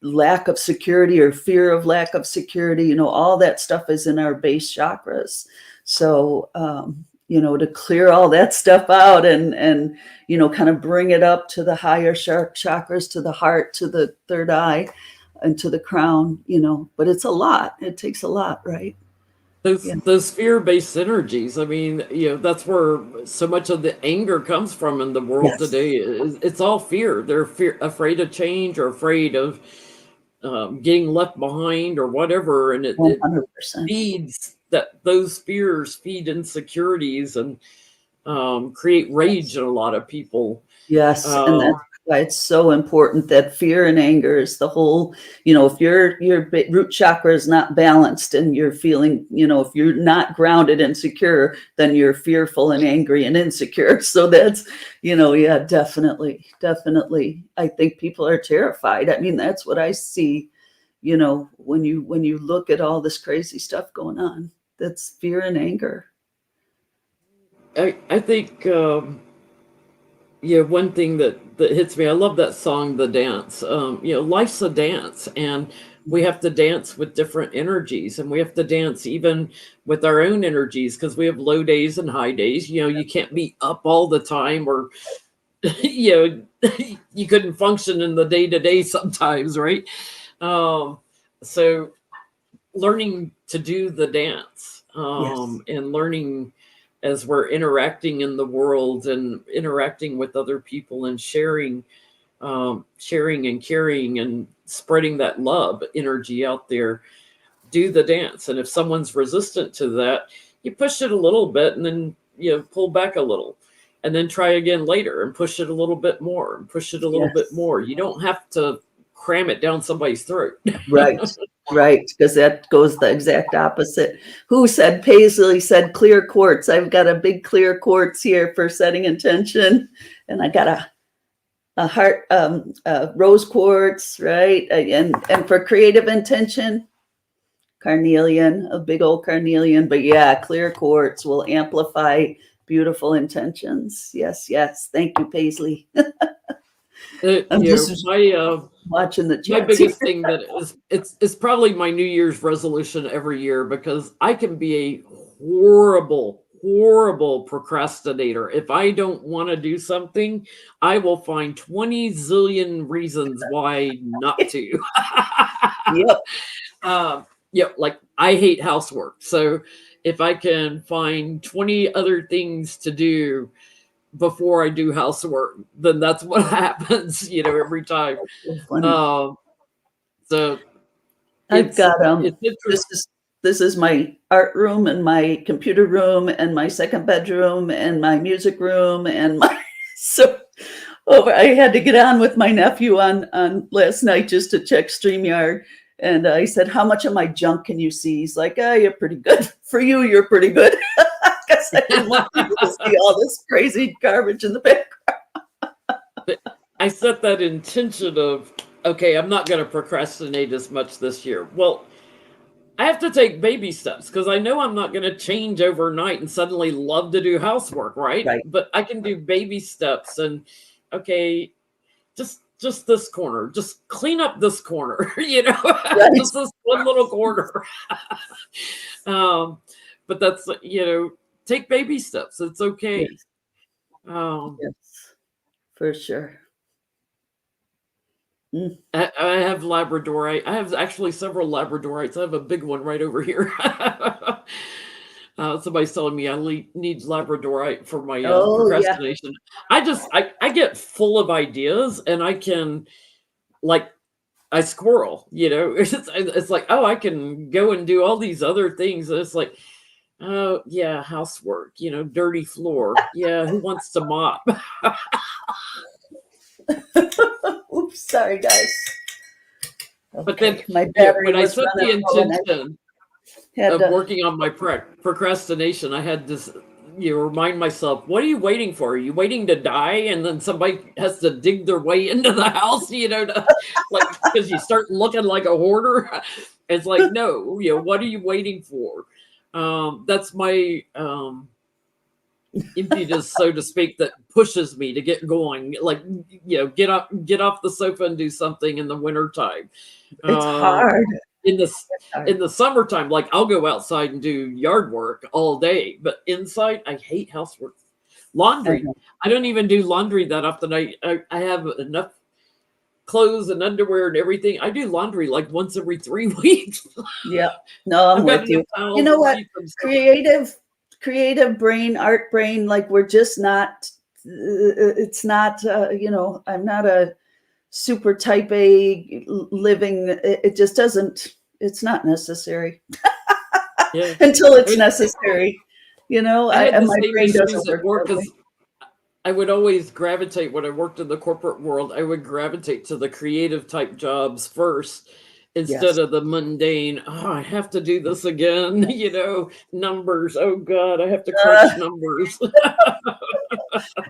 lack of security, or fear of lack of security, all that stuff is in our base chakras. So, to clear all that stuff out and kind of bring it up to the higher chakras, to the heart, to the third eye, and to the crown, but it's a lot. It takes a lot, right? Those fear-based energies. I mean, that's where so much of the anger comes from in the world today. It's all fear. They're afraid of change, or afraid of getting left behind, or whatever. And it 100%. feeds those fears feed insecurities and create rage in a lot of people. Yes, and that's why it's so important that fear and anger is the whole, if your root chakra is not balanced, and you're feeling, if you're not grounded and secure, then you're fearful and angry and insecure. So that's, yeah, definitely. I think people are terrified. I mean, that's what I see, when you look at all this crazy stuff going on. That's fear and anger. I think Yeah, one thing that hits me, I love that song, The Dance. Life's a dance, and we have to dance with different energies, and we have to dance even with our own energies because we have low days and high days. You can't be up all the time, or you you couldn't function in the day to day sometimes, right? Um, so learning to do the dance, Yes. and learning as we're interacting in the world and interacting with other people and sharing and carrying and spreading that love energy out there. Do the dance, and if someone's resistant to that, you push it a little bit, and then pull back a little, and then try again later and push it a little bit more and push it a little bit Yes. more. You don't have to cram it down somebody's throat. Right. Right. Because that goes the exact opposite. Who said Paisley said clear quartz? I've got a big clear quartz here for setting intention. And I got a heart rose quartz, right? And for creative intention, carnelian, a big old carnelian. But yeah, clear quartz will amplify beautiful intentions. Yes, yes. Thank you, Paisley. I'm just My watching the my chats here. biggest thing that is it's probably my New Year's resolution every year, because I can be a horrible procrastinator. If I don't want to do something, I will find 20 zillion reasons why not to. Yep. Like I hate housework. So if I can find 20 other things to do before I do housework, then that's what happens, every time. So funny. Um, so I've it's got it's this interesting. is my art room and my computer room and my second bedroom and my music room and my so over I had to get on with my nephew on last night just to check StreamYard. And I said, how much of my junk can you see? He's like, oh, you're pretty good. For you, you're pretty good. Because I didn't want people to see all this crazy garbage in the back. I set that intention of, okay, I'm not going to procrastinate as much this year. Well, I have to take baby steps because I know I'm not going to change overnight and suddenly love to do housework, right? Right. But I can do baby steps, and okay, just this corner, just clean up this corner, Right. just this one little corner. um, but that's take baby steps. It's okay. Yes. Um, Yes. For sure. Mm. I have Labradorite. I have actually several Labradorites. I have a big one right over here. Somebody's telling me need Labradorite for my Oh, yeah. procrastination. I get full of ideas, and I can, like, I squirrel. It's like, oh, I can go and do all these other things. And it's like, oh yeah, housework. Dirty floor. Yeah, who wants to mop? Oops, sorry, guys. But then, Okay, my battery when I was set the running low and intention I had of to. working on my procrastination, I had this, remind myself, what are you waiting for? Are you waiting to die? And then somebody has to dig their way into the house, like, because you start looking like a hoarder. It's like, no, what are you waiting for? That's my impetus, so to speak, that pushes me to get going. Like, get off the sofa and do something in the wintertime. It's Uh, hard. in the Hard. in the summertime, like, I'll go outside and do yard work all day, but inside I hate housework. I Laundry, know. I don't even do laundry that often. I have enough clothes and underwear and everything. I do laundry like once every 3 weeks. Yeah. No, I'm I've got with enough you. You towels know what? underneath them. So Creative brain, art brain, like we're just not, it's not, I'm not a super type A living. It just doesn't, it's not necessary yeah, until I it's mean, necessary. I had And the my same brain issues doesn't at work work that way. because I would always gravitate, when I worked in the corporate world, I would gravitate to the creative type jobs first instead Yes. of the mundane. Oh, I have to do this again. Numbers. Oh God, I have to crunch numbers.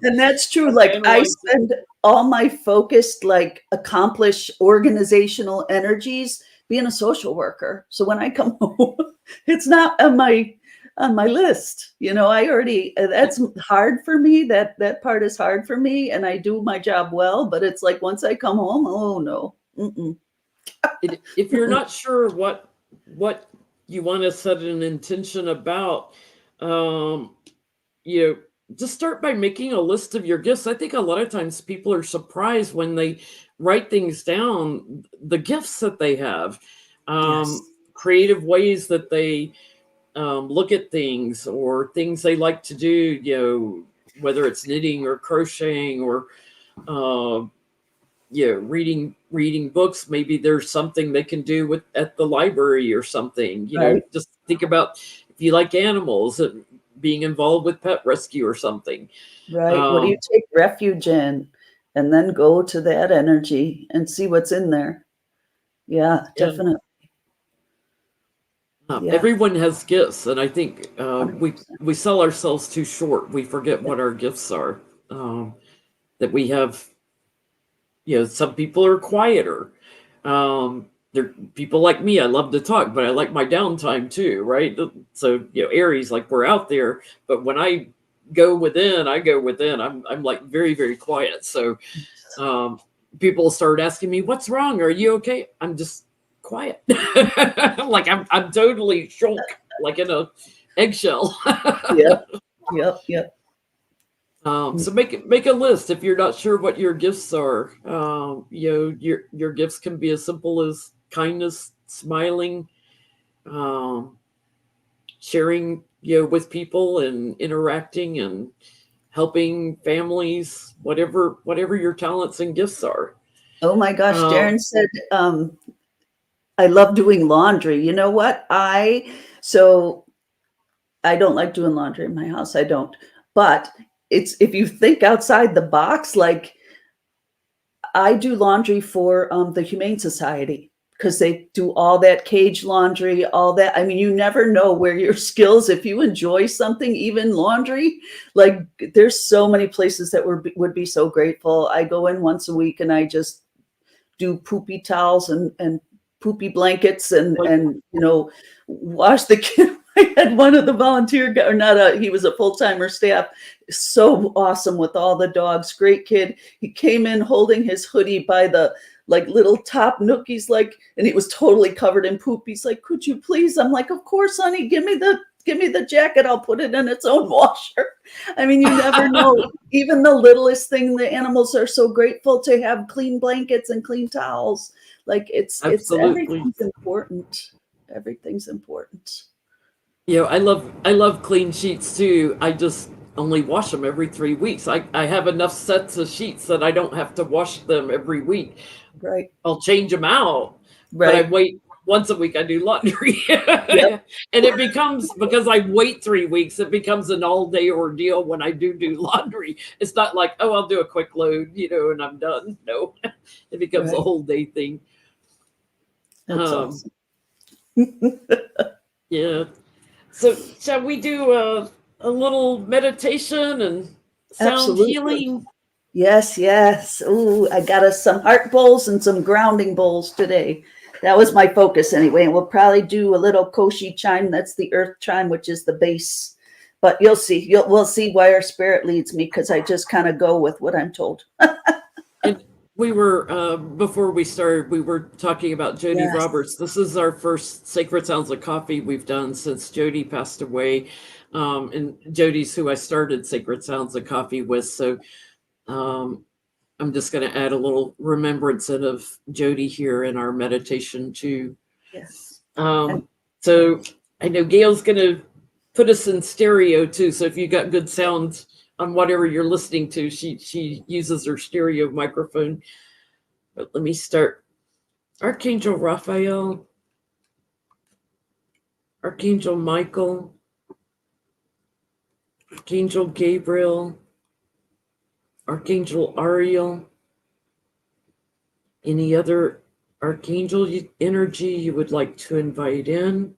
And that's true. Have to Like I analyze it. spend all my focused, like accomplished organizational energies being a social worker. So when I come home, it's not on on my list. I already, that's hard for me. That part is hard for me, and I do my job well, but it's like once I come home, oh no. Mm-mm. If you're not sure what you want to set an intention about, um, you just start by making a list of your gifts. I think a lot of times people are surprised when they write things down, the gifts that they have, Yes. creative ways that they look at things, or things they like to do, whether it's knitting or crocheting, or uh, reading books. Maybe there's something they can do with at the library or something. Right. Just think about if you like animals, being involved with pet rescue or something. Right. What do you Um, take refuge in? And then go to that energy and see what's in there. Yeah, yeah, definitely. Yeah, everyone has gifts, and I think we 100%. we sell ourselves too short. We forget what our gifts are. That we have. Some people are quieter. There people like me. I love to talk, but I like my downtime too, right? So Aries, like, we're out there, but when I go within, I'm like very, very quiet. So um, people start asking me, "What's wrong? Are you okay?" I'm just quiet. Like I'm totally shook, like in a eggshell. Yep, yep, yep. So make a list if you're not sure what your gifts are. Your gifts can be as simple as kindness, smiling, um, sharing, with people, and interacting and helping families. Whatever your talents and gifts are. Oh my gosh, Um, Darren said, I love doing laundry. You know what? So I don't like doing laundry in my house. I don't. But it's if you think outside the box, like I do laundry for the Humane Society because they do all that cage laundry, all that. I mean, you never know where your skills, if you enjoy something, even laundry, like there's so many places that would be so grateful. I go in once a week and I just do poopy towels and poopy blankets like and wash the kid. I had one of the volunteer guy, or not he was a full-timer staff, so awesome with all the dogs, great kid. He came in holding his hoodie by the like little top nook. He's like, and he was totally covered in poop. He's like, could you please? I'm like, of course, honey, give me the jacket. I'll put it in its own washer. I mean, you never know. Even the littlest thing, the animals are so grateful to have clean blankets and clean towels. Like it's absolutely. everything's important. Everything's important. I love clean sheets too. I just only wash them every 3 weeks. I have enough sets of sheets that I don't have to wash them every week. Right. I'll change them out, but I Right. wait once a week. I do laundry, Yep. and it becomes, because I wait 3 weeks, it becomes an all day ordeal when I do laundry. It's not like, oh, I'll do a quick load, and I'm done. No, it becomes a Right. whole day thing. That's Um, awesome. yeah. So shall we do a little meditation and sound Absolutely. healing? Yes, yes. Ooh, I got us some heart bowls and some grounding bowls today. That was my focus anyway. And we'll probably do a little Koshi chime. That's the earth chime, which is the base. But you'll see. We'll see why our spirit leads me because I just kind of go with what I'm told. And we were, before we started, we were talking about Jody Yes. Roberts. This is our first Sacred Sounds of Coffee we've done since Jody passed away. And Jody's who I started Sacred Sounds of Coffee with. So um, I'm just going to add a little remembrance of Jody here in our meditation too. Yes. And So I know Gail's going to put us in stereo too. So if you got good sound on whatever you're listening to, she uses her stereo microphone. But let me start. Archangel Raphael, Archangel Michael, Archangel Gabriel, Archangel Ariel, any other archangel energy you would like to invite in,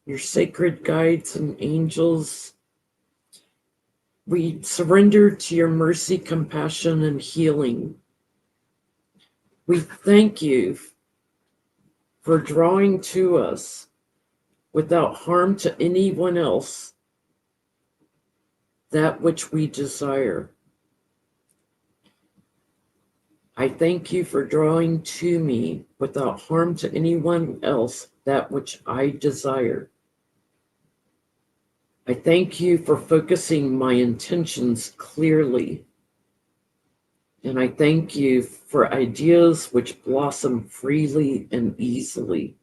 your sacred guides and angels. We surrender to your mercy, compassion, and healing. We thank you for drawing to us without harm to anyone else that which we desire. I thank you for drawing to me without harm to anyone else that which I desire. I thank you for focusing my intentions clearly. And I thank you for ideas which blossom freely and easily.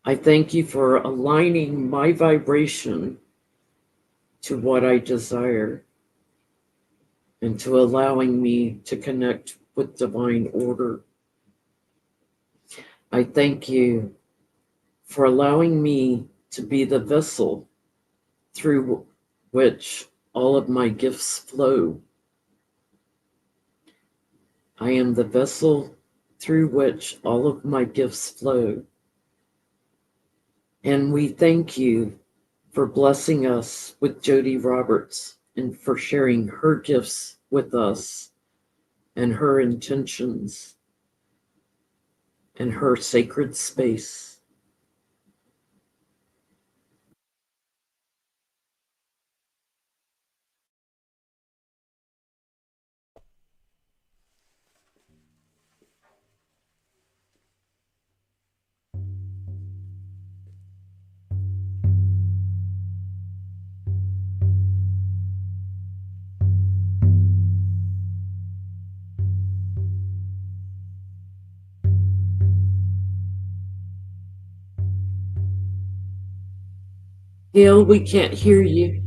I thank you for aligning my vibration to what I desire and to allowing me to connect with divine order. I thank you for allowing me to be the vessel through which all of my gifts flow. I am the vessel through which all of my gifts flow. And we thank you for blessing us with Jody Roberts and for sharing her gifts with us and her intentions and her sacred space. Gail, we can't hear you.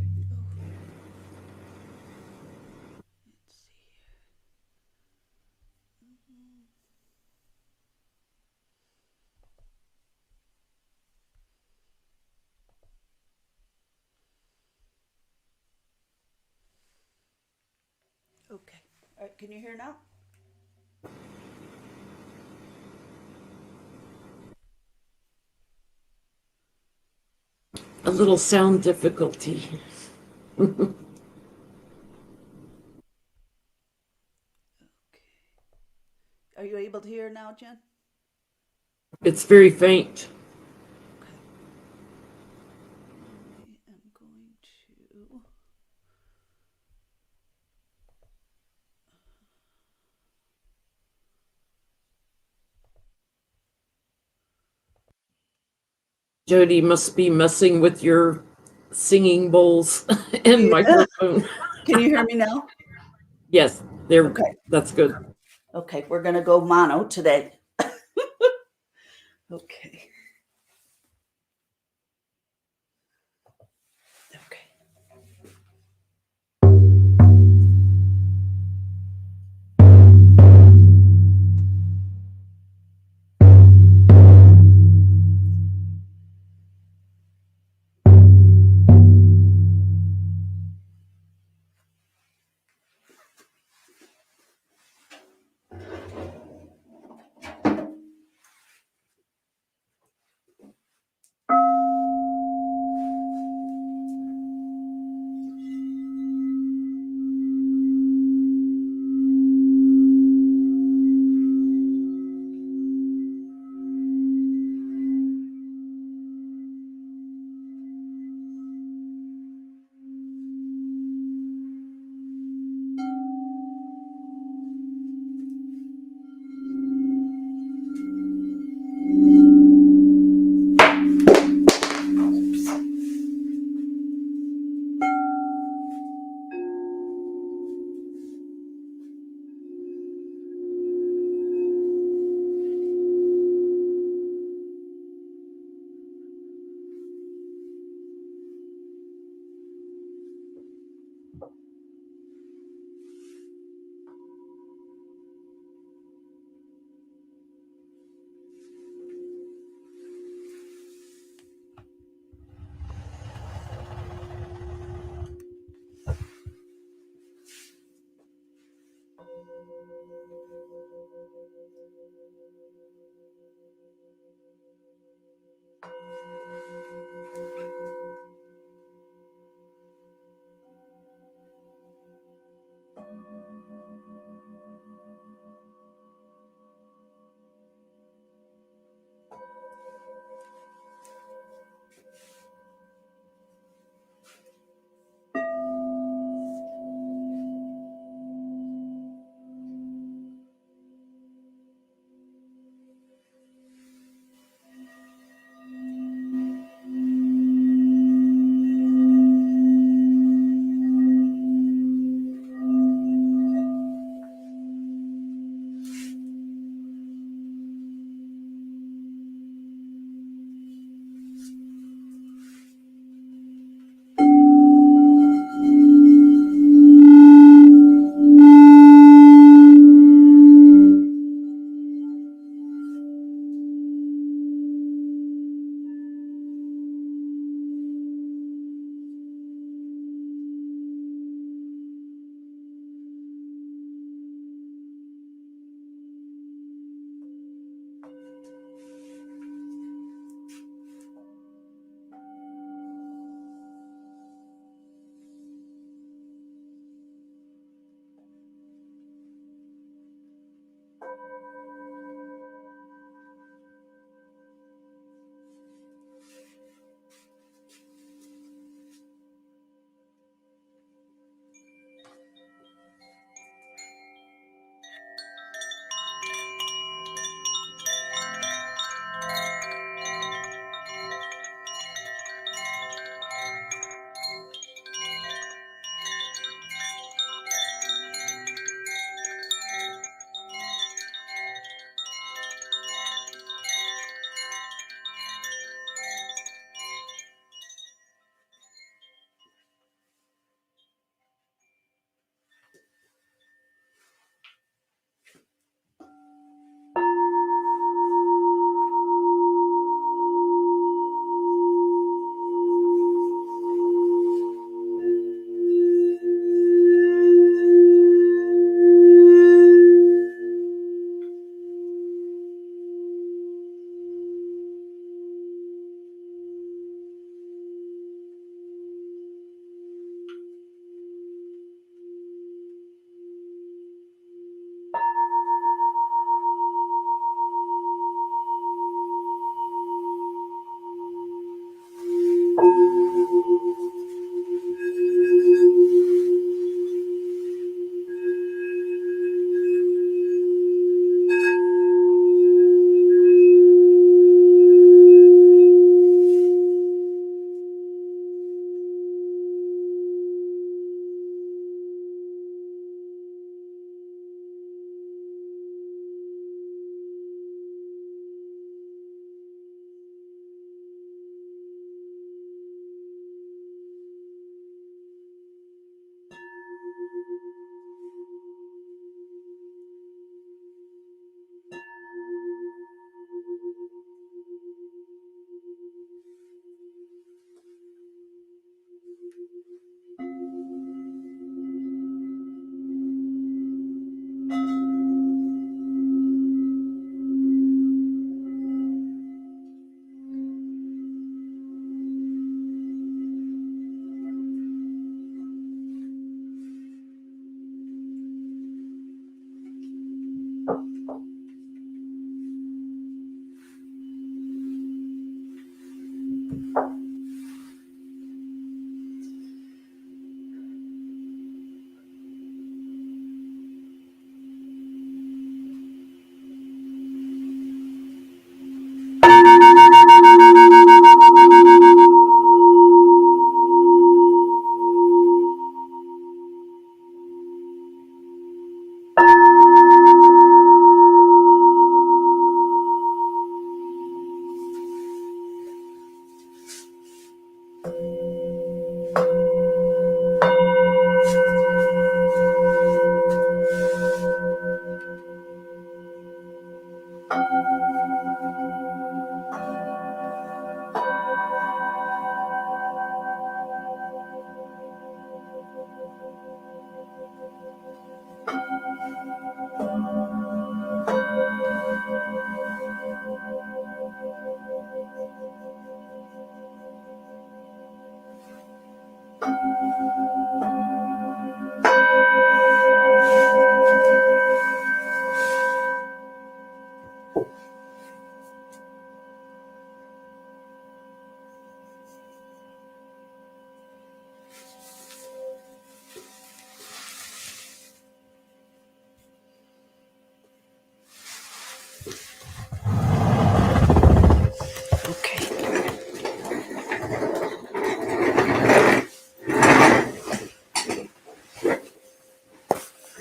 Okay. All right, can you hear now? A little sound difficulty. Okay. Are you able to hear now, Jen? It's very faint. Okay. I am going to. Jody must be messing with your singing bowls and Yeah. microphone. Can you hear me now? Yes, there. Okay. That's good. Okay, we're gonna go mono today. Okay. Okay.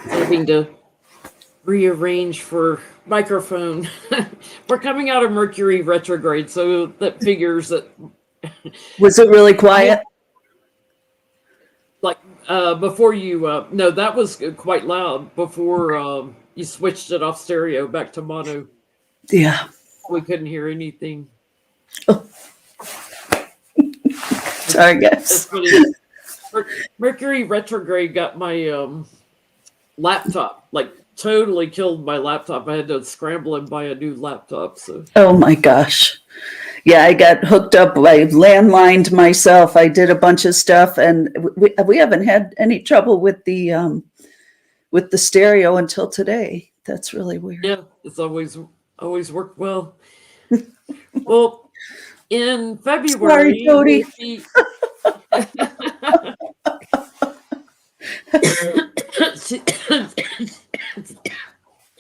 Having to rearrange for microphone. We're coming out of Mercury retrograde, so that figures that. Was it really quiet? Like before you, no, that was quite loud before you switched it off stereo back to mono. Yeah. We couldn't hear anything. Sorry, guys. It's funny. Mercury retrograde got my laptop, like totally killed my laptop. I had to scramble and buy a new laptop. So. Oh my gosh. Yeah, I got hooked up. I landlined myself. I did a bunch of stuff, and we haven't had any trouble with the stereo until today. That's really weird. Yeah, it's always worked well. Well, in February, Jody. we'll be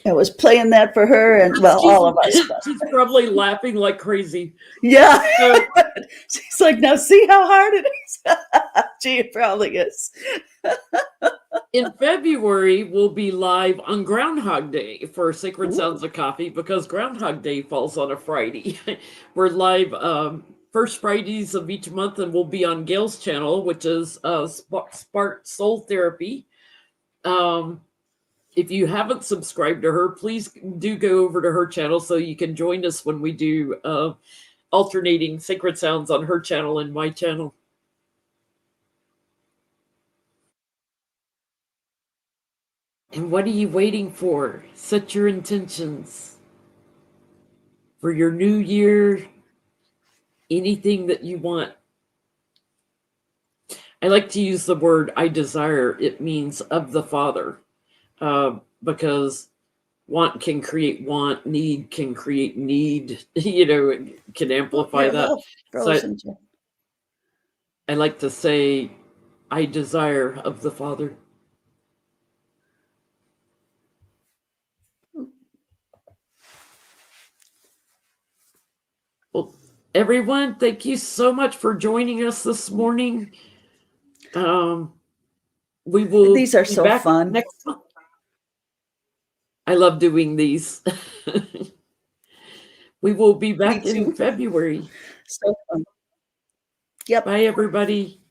I was playing that for her and, well, all of us. But she's probably laughing like crazy. yeah. So, She's like, now see how hard it is? She probably is. in February, we'll be live on Groundhog Day for Sacred Ooh. Sounds of Coffee because Groundhog Day falls on a Friday. We're live first Fridays of each month, and we'll be on Gail's channel, which is Spark Soul Therapy. If you haven't subscribed to her, please do go over to her channel so you can join us when we do alternating Sacred Sounds on her channel and my channel. And what are you waiting for? Set your intentions for your new year, anything that you want. I like to use the word I desire. It means of the Father, because want can create want, need can create need, it can amplify Yeah, that. well, frozen. So I like to say, I desire of the Father. Well, everyone, thank you so much for joining us this morning. We will These are be so back fun. next month. I love doing these. We will be back Me in too. February. So fun. Yep. Bye, everybody.